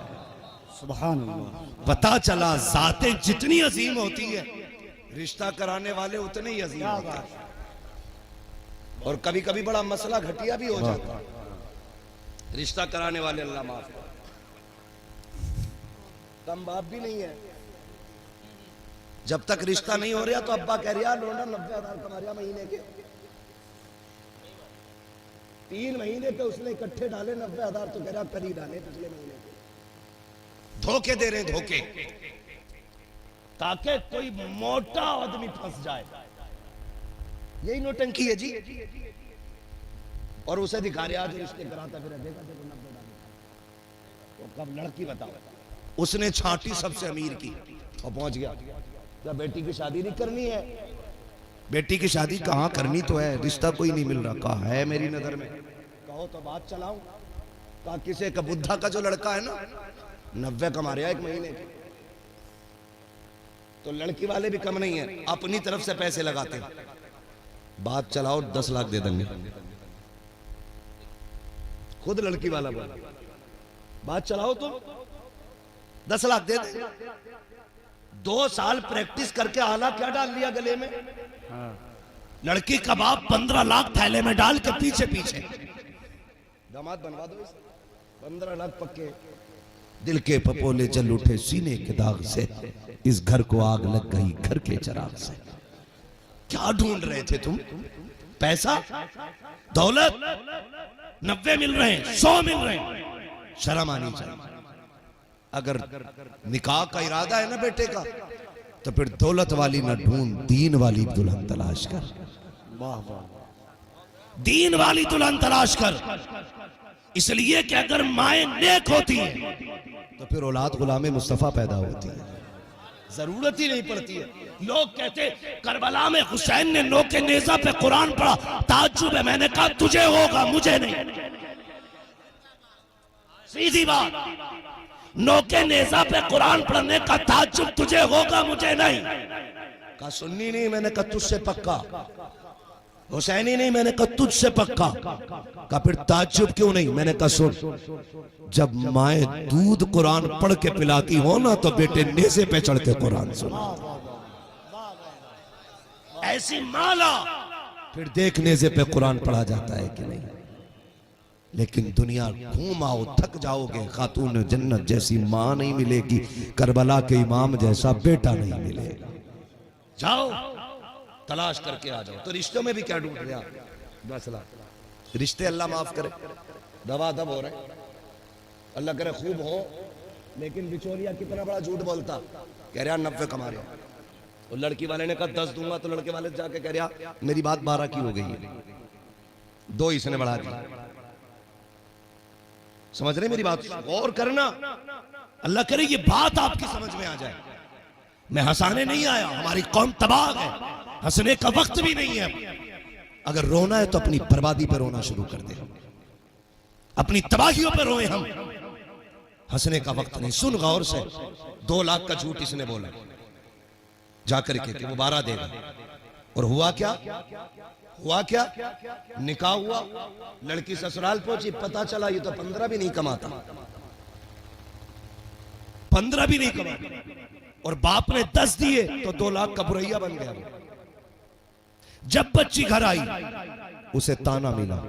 Speaker 4: سبحان اللہ۔
Speaker 3: پتا چلا ذاتیں جتنی عظیم ہوتی ہے رشتہ کرانے والے اتنے ہی عظیم ہوتے ہیں، اور کبھی کبھی بڑا مسئلہ گھٹیا بھی ہو جاتا ہے۔ رشتہ کرانے والے اللہ معاف کرے، کم باپ بھی نہیں ہے، جب تک رشتہ نہیں ہو رہا تو ابا کہہ رہا لونڈا 90,000 کما رہا مہینے کے، 3 مہینے پہ اس نے اکٹھے ڈالے 90,000 تو کہہ رہا کری ڈالے پچھلے مہینے کے۔ دھوکے دے رہے ہیں دھوکے، تاکہ کوئی موٹا آدمی پھنس جائے، یہی نوٹنکی ہے جی۔ اور اسے دکھا رہے آج رشتے کراتا پھر دیکھا تو 90 ڈالے، تو کب لڑکی بتاؤ، اس نے چھانٹی سب سے امیر کی اور پہنچ گیا، کیا بیٹی کی شادی نہیں کرنی ہے؟ بیٹی کی شادی کہاں کرنی تو ہے، رشتہ کوئی نہیں مل رہا، کہا ہے میری نظر میں، کہو تو بات چلاؤں، کہا کسی کا بدھا کا جو لڑکا ہے نا 90 کما رہا ہے ایک مہینے کے، تو لڑکی والے بھی کم نہیں ہیں، اپنی طرف سے پیسے لگاتے ہیں، بات چلاؤ 10 لاکھ دے دیں گے، خود لڑکی والا بولا بات چلاؤ تو 10 لاکھ دے دیں، 2 سال پریکٹس کر کے آلہ کیا ڈال لیا گلے میں، لڑکی کا باپ 15 لاکھ تھیلے میں ڈال کے پیچھے پیچھے، داماد بنوا دو 15 لاکھ پکے، دل کے پپولے جل اٹھے سینے کے داغ سے، اس گھر کو آگ لگ گئی گھر کے چراغ سے۔ کیا ڈھونڈ رہے تھے تم؟ پیسہ، دولت، 90 مل رہے ہیں، 100 مل رہے ہیں، شرم آنی چاہیے۔ اگر نکاح کا ارادہ ہے نا بیٹے کا تو پھر دولت والی نہ ڈھونڈ، دین والی دلہن تلاش کر، دین والی دلہن تلاش کر، اس لیے کہ اگر مائیں نیک ہوتی ہیں تو پھر اولاد غلام مصطفیٰ پیدا ہوتی ہے، ضرورت ہی نہیں پڑتی ہے۔ لوگ کہتے کربلا میں حسین نے نوکے نیزہ پہ قرآن پڑھا، تعجب ہے، میں نے کہا تجھے ہوگا مجھے نہیں، سیدھی بات، نوکے نیزہ پہ قرآن پڑھنے کا تعجب تجھے ہوگا مجھے نہیں، کہا سنی نہیں، میں نے کہا تجھ سے پکا، حسینی نہیں، میں نے کہا تجھ سے پکا، کہا پھر تعجب کیوں نہیں، میں نے کہا سن، جب مائیں دودھ قرآن پڑھ کے پلاتی ہونا تو بیٹے نیزے پہ چڑھ کے قرآن سنا، ایسی مالا پھر دیکھ نیزے پہ قرآن پڑھا جاتا ہے کہ نہیں۔ لیکن دنیا گھوم آؤ تھک جاؤ گے، خاتون جنت جیسی ماں نہیں ملے گی، کربلا کے امام جیسا بیٹا نہیں ملے گا، جاؤ تلاش کر کے آ جاؤ۔ تو رشتوں میں بھی کیا ڈھونڈ رہے ہیں؟ 10 لاکھ رشتے اللہ معاف کرے، دبا دب ہو رہے ہیں، اللہ کرے خوب ہو، لیکن بچولیا کتنا بڑا جھوٹ بولتا، کہہ رہا 90 کما رہا، اور لڑکی والے نے کہا 10 دوں گا، تو لڑکے والے جا کے کہہ رہا میری بات 12 کی ہو گئی ہے، 2 اس نے بڑھا دی، سمجھ رہے میری بات؟ غور کرنا، اللہ کرے یہ بات آپ کی سمجھ میں آ جائے. میں ہنسانے نہیں آیا، ہماری قوم تباہ ہے، ہنسنے کا وقت بھی نہیں ہے. اگر رونا ہے تو اپنی بربادی پہ رونا شروع کر دیں، اپنی تباہیوں پہ روئیں ہم. ہنسنے کا وقت نہیں. سن غور سے، 2 لاکھ کا جھوٹ اس نے بولا جا کر کے کہ وہ 12 دے گا. اور ہوا کیا؟ ہوا کیا؟ نکاح ہوا، لڑکی سسرال پہنچی، پتا چلا یہ تو 15 بھی نہیں کماتا، 15 بھی نہیں کماتا. اور باپ نے 10 دیے تو 2 لاکھ کا بریا بن گیا. جب بچی گھر آئی اسے تانا ملا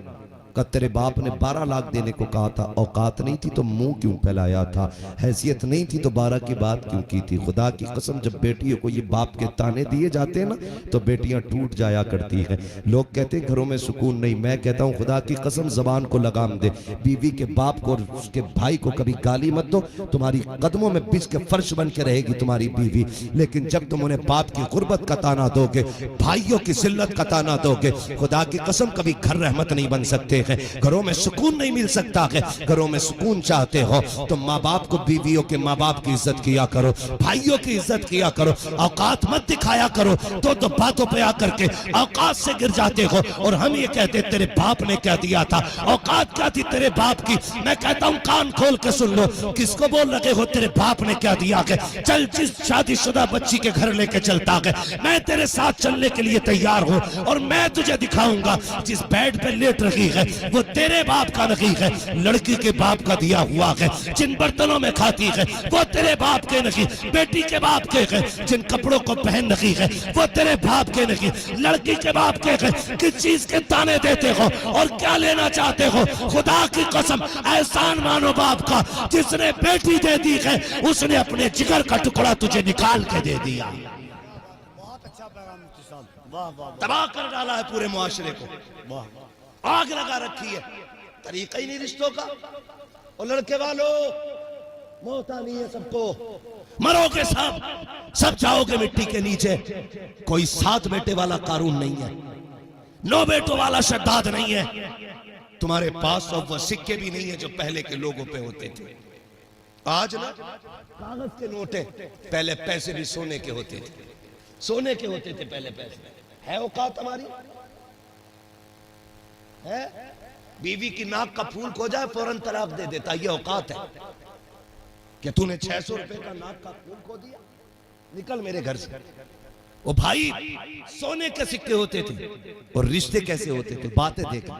Speaker 3: کہ تیرے باپ نے 12 لاکھ دینے کو کہا تھا، اوقات نہیں تھی تو منہ کیوں پھیلایا تھا، حیثیت نہیں تھی تو 12 کی بات کیوں کی تھی. خدا کی قسم جب بیٹیوں کو یہ باپ کے تانے دیے جاتے ہیں نا تو بیٹیاں ٹوٹ جایا کرتی ہیں. لوگ کہتے ہیں گھروں میں سکون نہیں، میں کہتا ہوں خدا کی قسم زبان کو لگام دے. بیوی کے باپ کو اور اس کے بھائی کو کبھی گالی مت دو، تمہاری قدموں میں بچھ کے فرش بن کے رہے گی تمہاری بیوی. لیکن جب تم انہیں باپ کی غربت کا تانا دو گے، بھائیوں کی ذلت کا تانا دو گے، خدا کی قسم کبھی گھر رحمت نہیں بن سکتے ہیں، گھروں میں سکون نہیں مل سکتا ہے. گھروں میں سکون چاہتے ہو تو ماں باپ کو، بیویوں کے ماں باپ کی عزت کیا کرو، بھائیوں کی عزت کیا کرو. اوقات مت دکھایا کرو تو باتوں پہ آ کر کے اوقات سے گر جاتے ہو. اور ہم یہ کہتے تیرے باپ نے کیا دیا تھا، اوقات کیا تھی تیرے باپ کی. میں کہتا ہوں کان کھول کے سن لو، کس کو بول لگے ہو تیرے باپ نے کیا دیا ہے. چل جس شادی شدہ بچی کے گھر لے کے چلتا ہے، میں تیرے ساتھ چلنے کے لیے تیار ہوں. اور میں تجھے دکھاؤں گا جس بیڈ پہ لیٹ رہی ہے وہ تیرے باپ کا نہیں ہے، لڑکی کے باپ کا دیا ہوا ہے. جن برتنوں میں کھاتی ہے وہ تیرے باپ کے نہیں، بیٹی کے باپ کے ہے. جن کپڑوں کو پہن رہی ہے وہ تیرے باپ کے نہیں، لڑکی کے باپ کے ہے. کس چیز کے تانے دیتے ہو اور کیا لینا چاہتے ہو؟ خدا کی قسم احسان مانو باپ کا، جس نے بیٹی دے دی ہے اس نے اپنے جگر کا ٹکڑا تجھے نکال کے دے دیا.
Speaker 4: بہت اچھا پیغام مفتی صاحب، واہ واہ
Speaker 3: تباہ کر ڈالا ہے پورے معاشرے کو،
Speaker 4: واہ.
Speaker 3: آگ لگا رکھی ہے. طریقہ ہی نہیں رشتوں کا. اور لڑکے والوں موتا نہیں ہے سب کو، مرو گے سب جاؤ گے مٹی کے نیچے. کوئی 7 بیٹے والا قارون نہیں ہے، 9 بیٹوں والا شداد نہیں ہے. تمہارے پاس وہ سکے بھی نہیں ہے جو پہلے کے لوگوں پہ ہوتے تھے. آج نا کاغذ کے نوٹ ہیں، پہلے پیسے بھی سونے کے ہوتے تھے، سونے کے ہوتے تھے پہلے پیسے. ہے اوقات ہماری؟ ہے؟ بیوی کی ناک کا پھول کھو جائے فوراً طلاق دے دیتا. یہ اوقات ہے کہ تو نے 600 روپے کا ناک کا پھول کھو دیا، نکل میرے گھر سے. وہ بھائی سونے کے سکے ہوتے تھے. اور رشتے کیسے ہوتے تھے؟ باتیں دیکھ،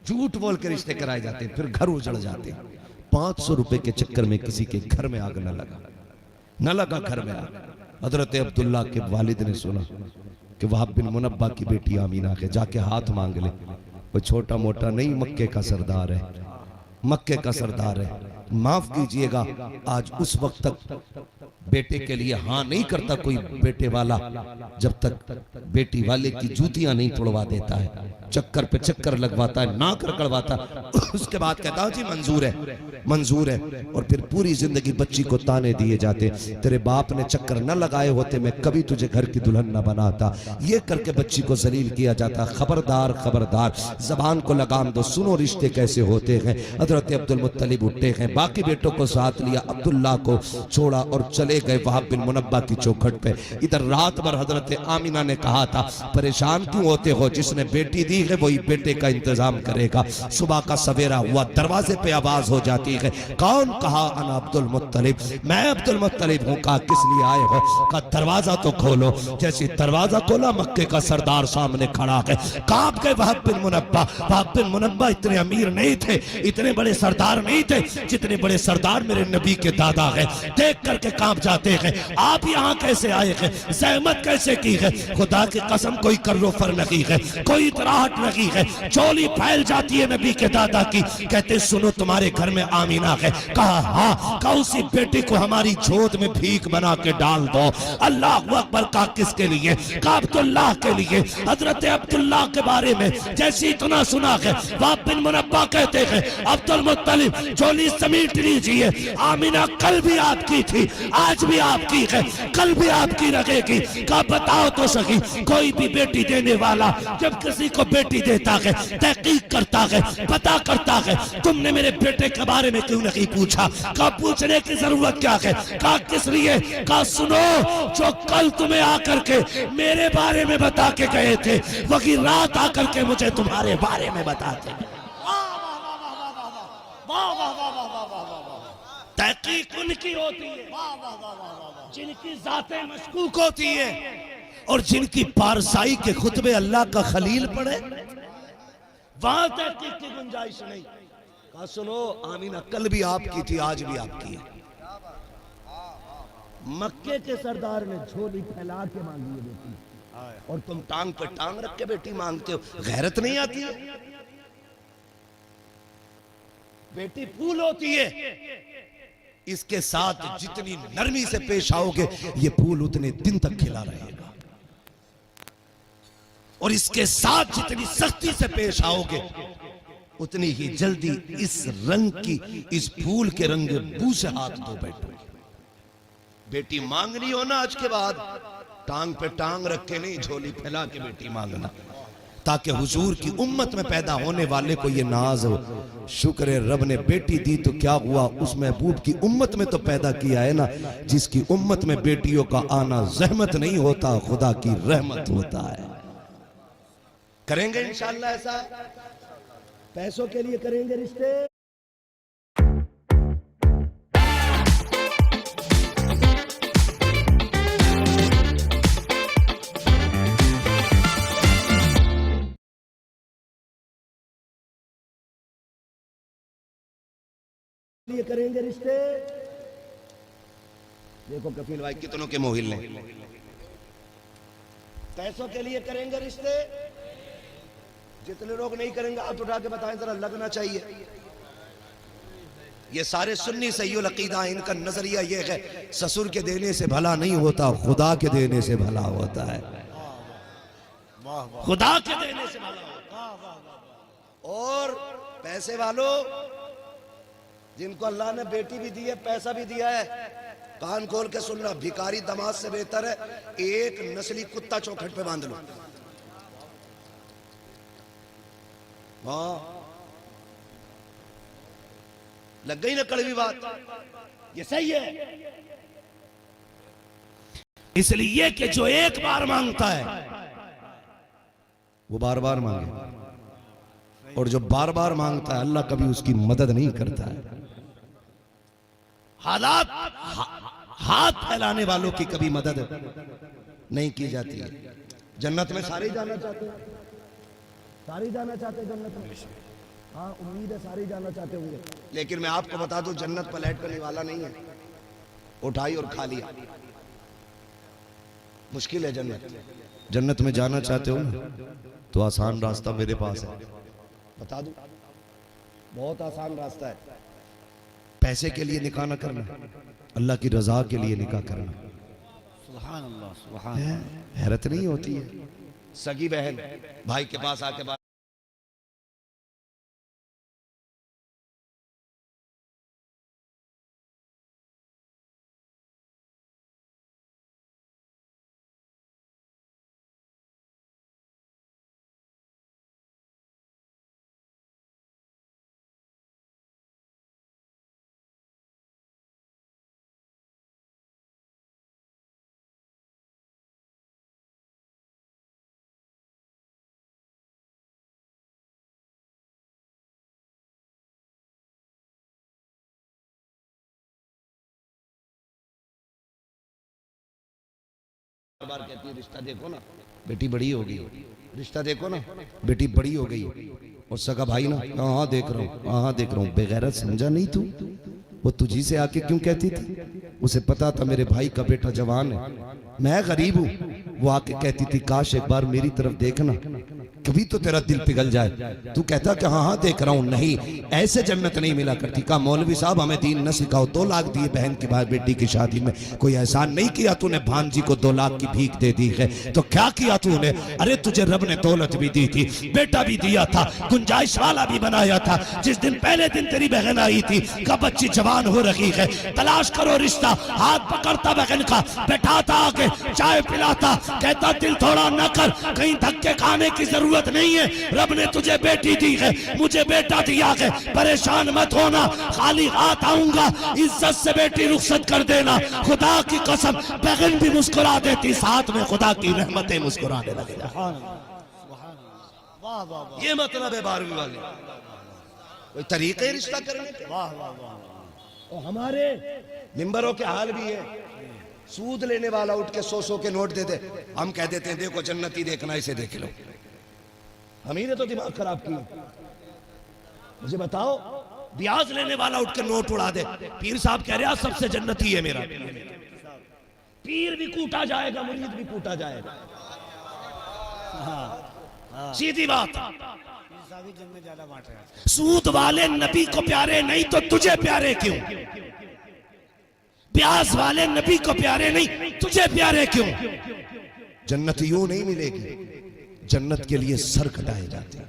Speaker 3: جھوٹ بول کے رشتے کرائے جاتے ہیں، پھر گھر اجڑ جاتے ہیں. 500 روپے کے چکر میں کسی کے گھر میں آگ نہ لگا گھر میں آگ. حضرت عبداللہ کے والد نے سنا کہ وہاب بن منبہ کی بیٹی آمینہ ہے، جا کے ہاتھ مانگ لے. وہ چھوٹا موٹا نہیں، مکے کا سردار ہے، مکے کا سردار ہے. معاف کیجئے گا، آج اس وقت تک بیٹے کے لیے ہاں نہیں کرتا کوئی بیٹے والا جب تک بیٹی والے کی جوتیاں نہیں توڑوا دیتا ہے، چکر پہ چکر لگواتا ہے، ناک رگڑواتا ہے. اس کے بعد کہتا ہے جی منظور ہے، منظور ہے. اور پھر پوری زندگی بچی کو تانے دیے جاتے، تیرے باپ نے چکر نہ لگائے ہوتے میں کبھی تجھے گھر کی دلہن نہ بناتا. یہ کر کے بچی کو ذلیل کیا جاتا. خبردار خبردار، زبان کو لگام دو، سنو رشتے کیسے ہوتے ہیں. حضرت عبد المطلب اٹھے ہیں، باقی بیٹوں کو ساتھ لیا، عبداللہ کو چھوڑا اور چلے گئے وہاب بن منبہ کی چوکھٹ پہ. ادھر رات بھر حضرت آمینہ نے کہا تھا پریشان کیوں ہوتے ہو، جس نے بیٹی دی ہے وہی بیٹے کا انتظام کرے گا. صبح کا سویرا ہوا، دروازے پہ آواز ہو جاتی ہے. کون؟ کہا انا عبد المطلب، میں عبد المطلب ہوں. کہا کس لیے آئے ہو؟ کہا دروازہ تو کھولو. جیسے دروازہ کھولا مکے کا سردار سامنے کھڑا ہے. کانپ گئے وہاب بن منبہ. وہاب بن منبہ اتنے امیر نہیں تھے، اتنے بڑے سردار نہیں تھے جتنے بڑے سردار میرے نبی کے دادا ہیں. دیکھ کر کے کانپ جاتے ہیں. آپ یہاں کیسے آئے ہیں؟ زحمت کیسے کی ہے؟ خدا کی قسم کوئی کرو فر نہیں ہے، کوئی اطراحت نہیں ہے. چولی پھیل جاتی ہے نبی کے دادا کی. کہتے سنو تمہارے گھر میں آمینہ ہے. کہا ہاں. کہا اسی بیٹی کو ہماری جھوت میں بھیک بنا کے ڈال دو. اللہ اکبر. کہا کس کے لیے؟ کہا عبداللہ کے لیے. حضرت عبداللہ کے بارے میں جیسی اتنا سنا ہے، وہاب بن منبہ کہتے ہیں عبد المطلب چولی زمین میٹ لیجئے. آمینہ کل بھی آپ کی تھی, آج بھی آپ کی ہے, کل بھی آپ کی رہے گی. کہا بتاؤ تو صحیح, کوئی بھی بیٹی دینے والا جب کسی کو بیٹی دیتا ہے تحقیق کرتا ہے, پتا کرتا ہے, تم نے میرے بیٹے کے بارے میں کیوں نہیں پوچھا؟ کہا پوچھنے کی ضرورت کیا ہے؟ کہا کس لیے؟ کہا سنو, جو کل تمہیں آ کر کے میرے بارے میں بتا کے گئے تھے وہی رات آ کر کے مجھے تمہارے بارے میں بتاتے ہیں. تحقیق ان کی ہوتی ہے جن کی ذاتیں مشکوک ہوتی ہیں اور جن کی پارسائی کے خطبے اللہ کا خلیل پڑھے, وہاں تحقیق کی گنجائش نہیں. کہا سنو آمینہ کل بھی آپ کی تھی, آج بھی آپ کی ہے. مکے کے سردار نے جھولی پھیلا کے مانگی ہے بیٹی, اور تم ٹانگ پہ ٹانگ رکھ کے بیٹی مانگتے ہو. غیرت نہیں آتی ہے؟ بیٹی پھول ہوتی ہے, اس کے ساتھ جتنی نرمی سے پیش آؤ گے یہ پھول اتنے دن تک کھلا رہے گا, اور اس کے ساتھ جتنی سختی سے پیش آؤ گے اتنی ہی جلدی اس رنگ کی, اس پھول کے رنگ بو سے ہاتھ دھو بیٹھو. بیٹی مانگنی ہو نا آج کے بعد, ٹانگ پہ ٹانگ رکھ کے نہیں, جھولی پھیلا کے بیٹی مانگنا, تاکہ حضور کی امت میں پیدا ہونے والے کو یہ ناز ہو. شکر رب نے بیٹی دی تو کیا ہوا, اس محبوب کی امت میں تو پیدا کیا ہے نا, جس کی امت میں بیٹیوں کا آنا زحمت نہیں ہوتا, خدا کی رحمت ہوتا ہے. کریں گے انشاءاللہ ایسا؟ پیسوں کے لیے کریں گے رشتے؟ یہ کریں گے رشتے؟ دیکھو کفیل بھائی کتنوں کے موہل نے. پیسوں کے لیے کریں گے رشتے؟ جتنے لوگ نہیں کریں گے ہاتھ اٹھا کے بتائیں, ذرا لگنا چاہیے. یہ سارے سنی صحیح العقیدہ ہیں, ان کا نظریہ یہ ہے سسر کے دینے سے بھلا نہیں ہوتا, خدا کے دینے سے بھلا ہوتا ہے. خدا کے دینے سے بھلا ہوتا ہے. اور پیسے والوں جن کو اللہ نے بیٹی بھی دی ہے, پیسہ بھی دیا ہے, کان کھول کے سننا, بھکاری دماغ سے بہتر ہے ایک نسلی کتا چوکھٹ پہ باندھ لو. ہاں لگ گئی نا کڑوی بات, یہ صحیح ہے. اس لیے کہ جو ایک بار مانگتا ہے وہ بار بار مانگے, اور جو بار بار مانگتا ہے اللہ کبھی اس کی مدد نہیں کرتا ہے. حالات ہاتھ پھیلانے والوں کی کبھی مدد نہیں کی جاتی ہے. جنت میں سارے جانا چاہتے ہیں, سارے جانا چاہتے ہیں جنت میں. ہاں امید ہے سارے جانا چاہتے ہوں گے, لیکن میں آپ کو بتا دوں جنت پلیٹ کرنے والا نہیں ہے, اٹھائی اور کھا لیا. مشکل ہے جنت. جنت میں جانا چاہتے ہو تو آسان راستہ میرے پاس ہے, بتا دوں بہت آسان راستہ ہے. پیسے کے لیے نکاح نہ کرنا, اللہ کی رضا کے لیے نکاح کرنا.
Speaker 4: سبحان اللہ, سبحان اللہ.
Speaker 3: حیرت نہیں ہوتی ہے سگی بہن بھائی کے پاس آ کے بات, بار کہتی ہے رشتہ دیکھو نا بیٹی بڑی ہو گئی, رشتہ دیکھو نا بیٹی بڑی ہو گئی. اور سگا بھائی نا ہاں دیکھ رہا ہوں, ہاں دیکھ رہا ہوں. بغیرت سمجھا نہیں تو وہ تجھی سے آ کے کیوں کہتی تھی؟ اسے پتا تھا میرے بھائی کا بیٹا جوان ہے, میں غریب ہوں. وہ آ کے کہتی تھی کاش ایک بار میری طرف دیکھنا, کبھی تو تیرا دل پگھل جائے. تو کہتا کہ ہاں ہاں دیکھ رہا ہوں. نہیں ایسے جنت نہیں ملا کرتی. کہا مولوی صاحب ہمیں دین نہ سکھاؤ. 2 لاکھ دیے بہن کی بیٹی کی شادی میں, کوئی احسان نہیں کیا تو نے بھانجی کو 2 لاکھ کی بھیک دے دی ہے تو کیا کیا تو نے؟ ارے تجھے رب نے دولت بھی دی تھی, بیٹا بھی دیا تھا, گنجائش والا بھی بنایا تھا. جس دن پہلے دن تیری بہن آئی تھی کہ بچی جوان ہو رہی ہے, تلاش کرو رشتہ, ہاتھ پکڑتا بہن کا, بیٹھاتا آگے, چائے پلاتا, کہتا دل تھوڑا نہ کر, کہیں دھکے کھانے کی ضرورت نہیں ہے, رب نے تجھے بیٹی دی ہے, مجھے بیٹا دیا ہے, پریشان مت ہونا, خالی ہاتھ آؤں گا, عزت سے بیٹی رخصت کر دینا. خدا کی قسم بہن بھی مسکرا دیتی, ساتھ میں خدا کی رحمتیں مسکرانے لگے.
Speaker 4: سبحان اللہ سبحان اللہ واہ واہ واہ
Speaker 3: یہ مطلب ہے 12ویں والے کوئی طریقے رشتہ کرنے کے.
Speaker 4: واہ واہ واہ
Speaker 3: اور ہمارے ممبروں کے حال بھی ہے, سود لینے والا اٹھ کے 100 کے نوٹ دے دے, ہم کہہ دیتے ہیں دیکھو جنتی دیکھنا, اسے دیکھ لو. ہمیں نے تو دماغ خراب کیا. مجھے بتاؤ, بیاض لینے والا اٹھ کے نوٹ اڑا دے, پیر صاحب کہہ رہے سب سے جنتی ہے میرا. پیر بھی کوٹا جائے گا, مرید بھی کوٹا جائے گا. سیدھی بات.
Speaker 4: صاحب جن میں زیادہ بانٹ رہا ہے.
Speaker 3: سود والے نبی کو پیارے نہیں تو تجھے پیارے کیوں؟ پیاز والے نبی کو پیارے نہیں تجھے پیارے کیوں؟ جنت یوں نہیں ملے گی, جنت کے لیے سر کٹائے جاتے ہیں.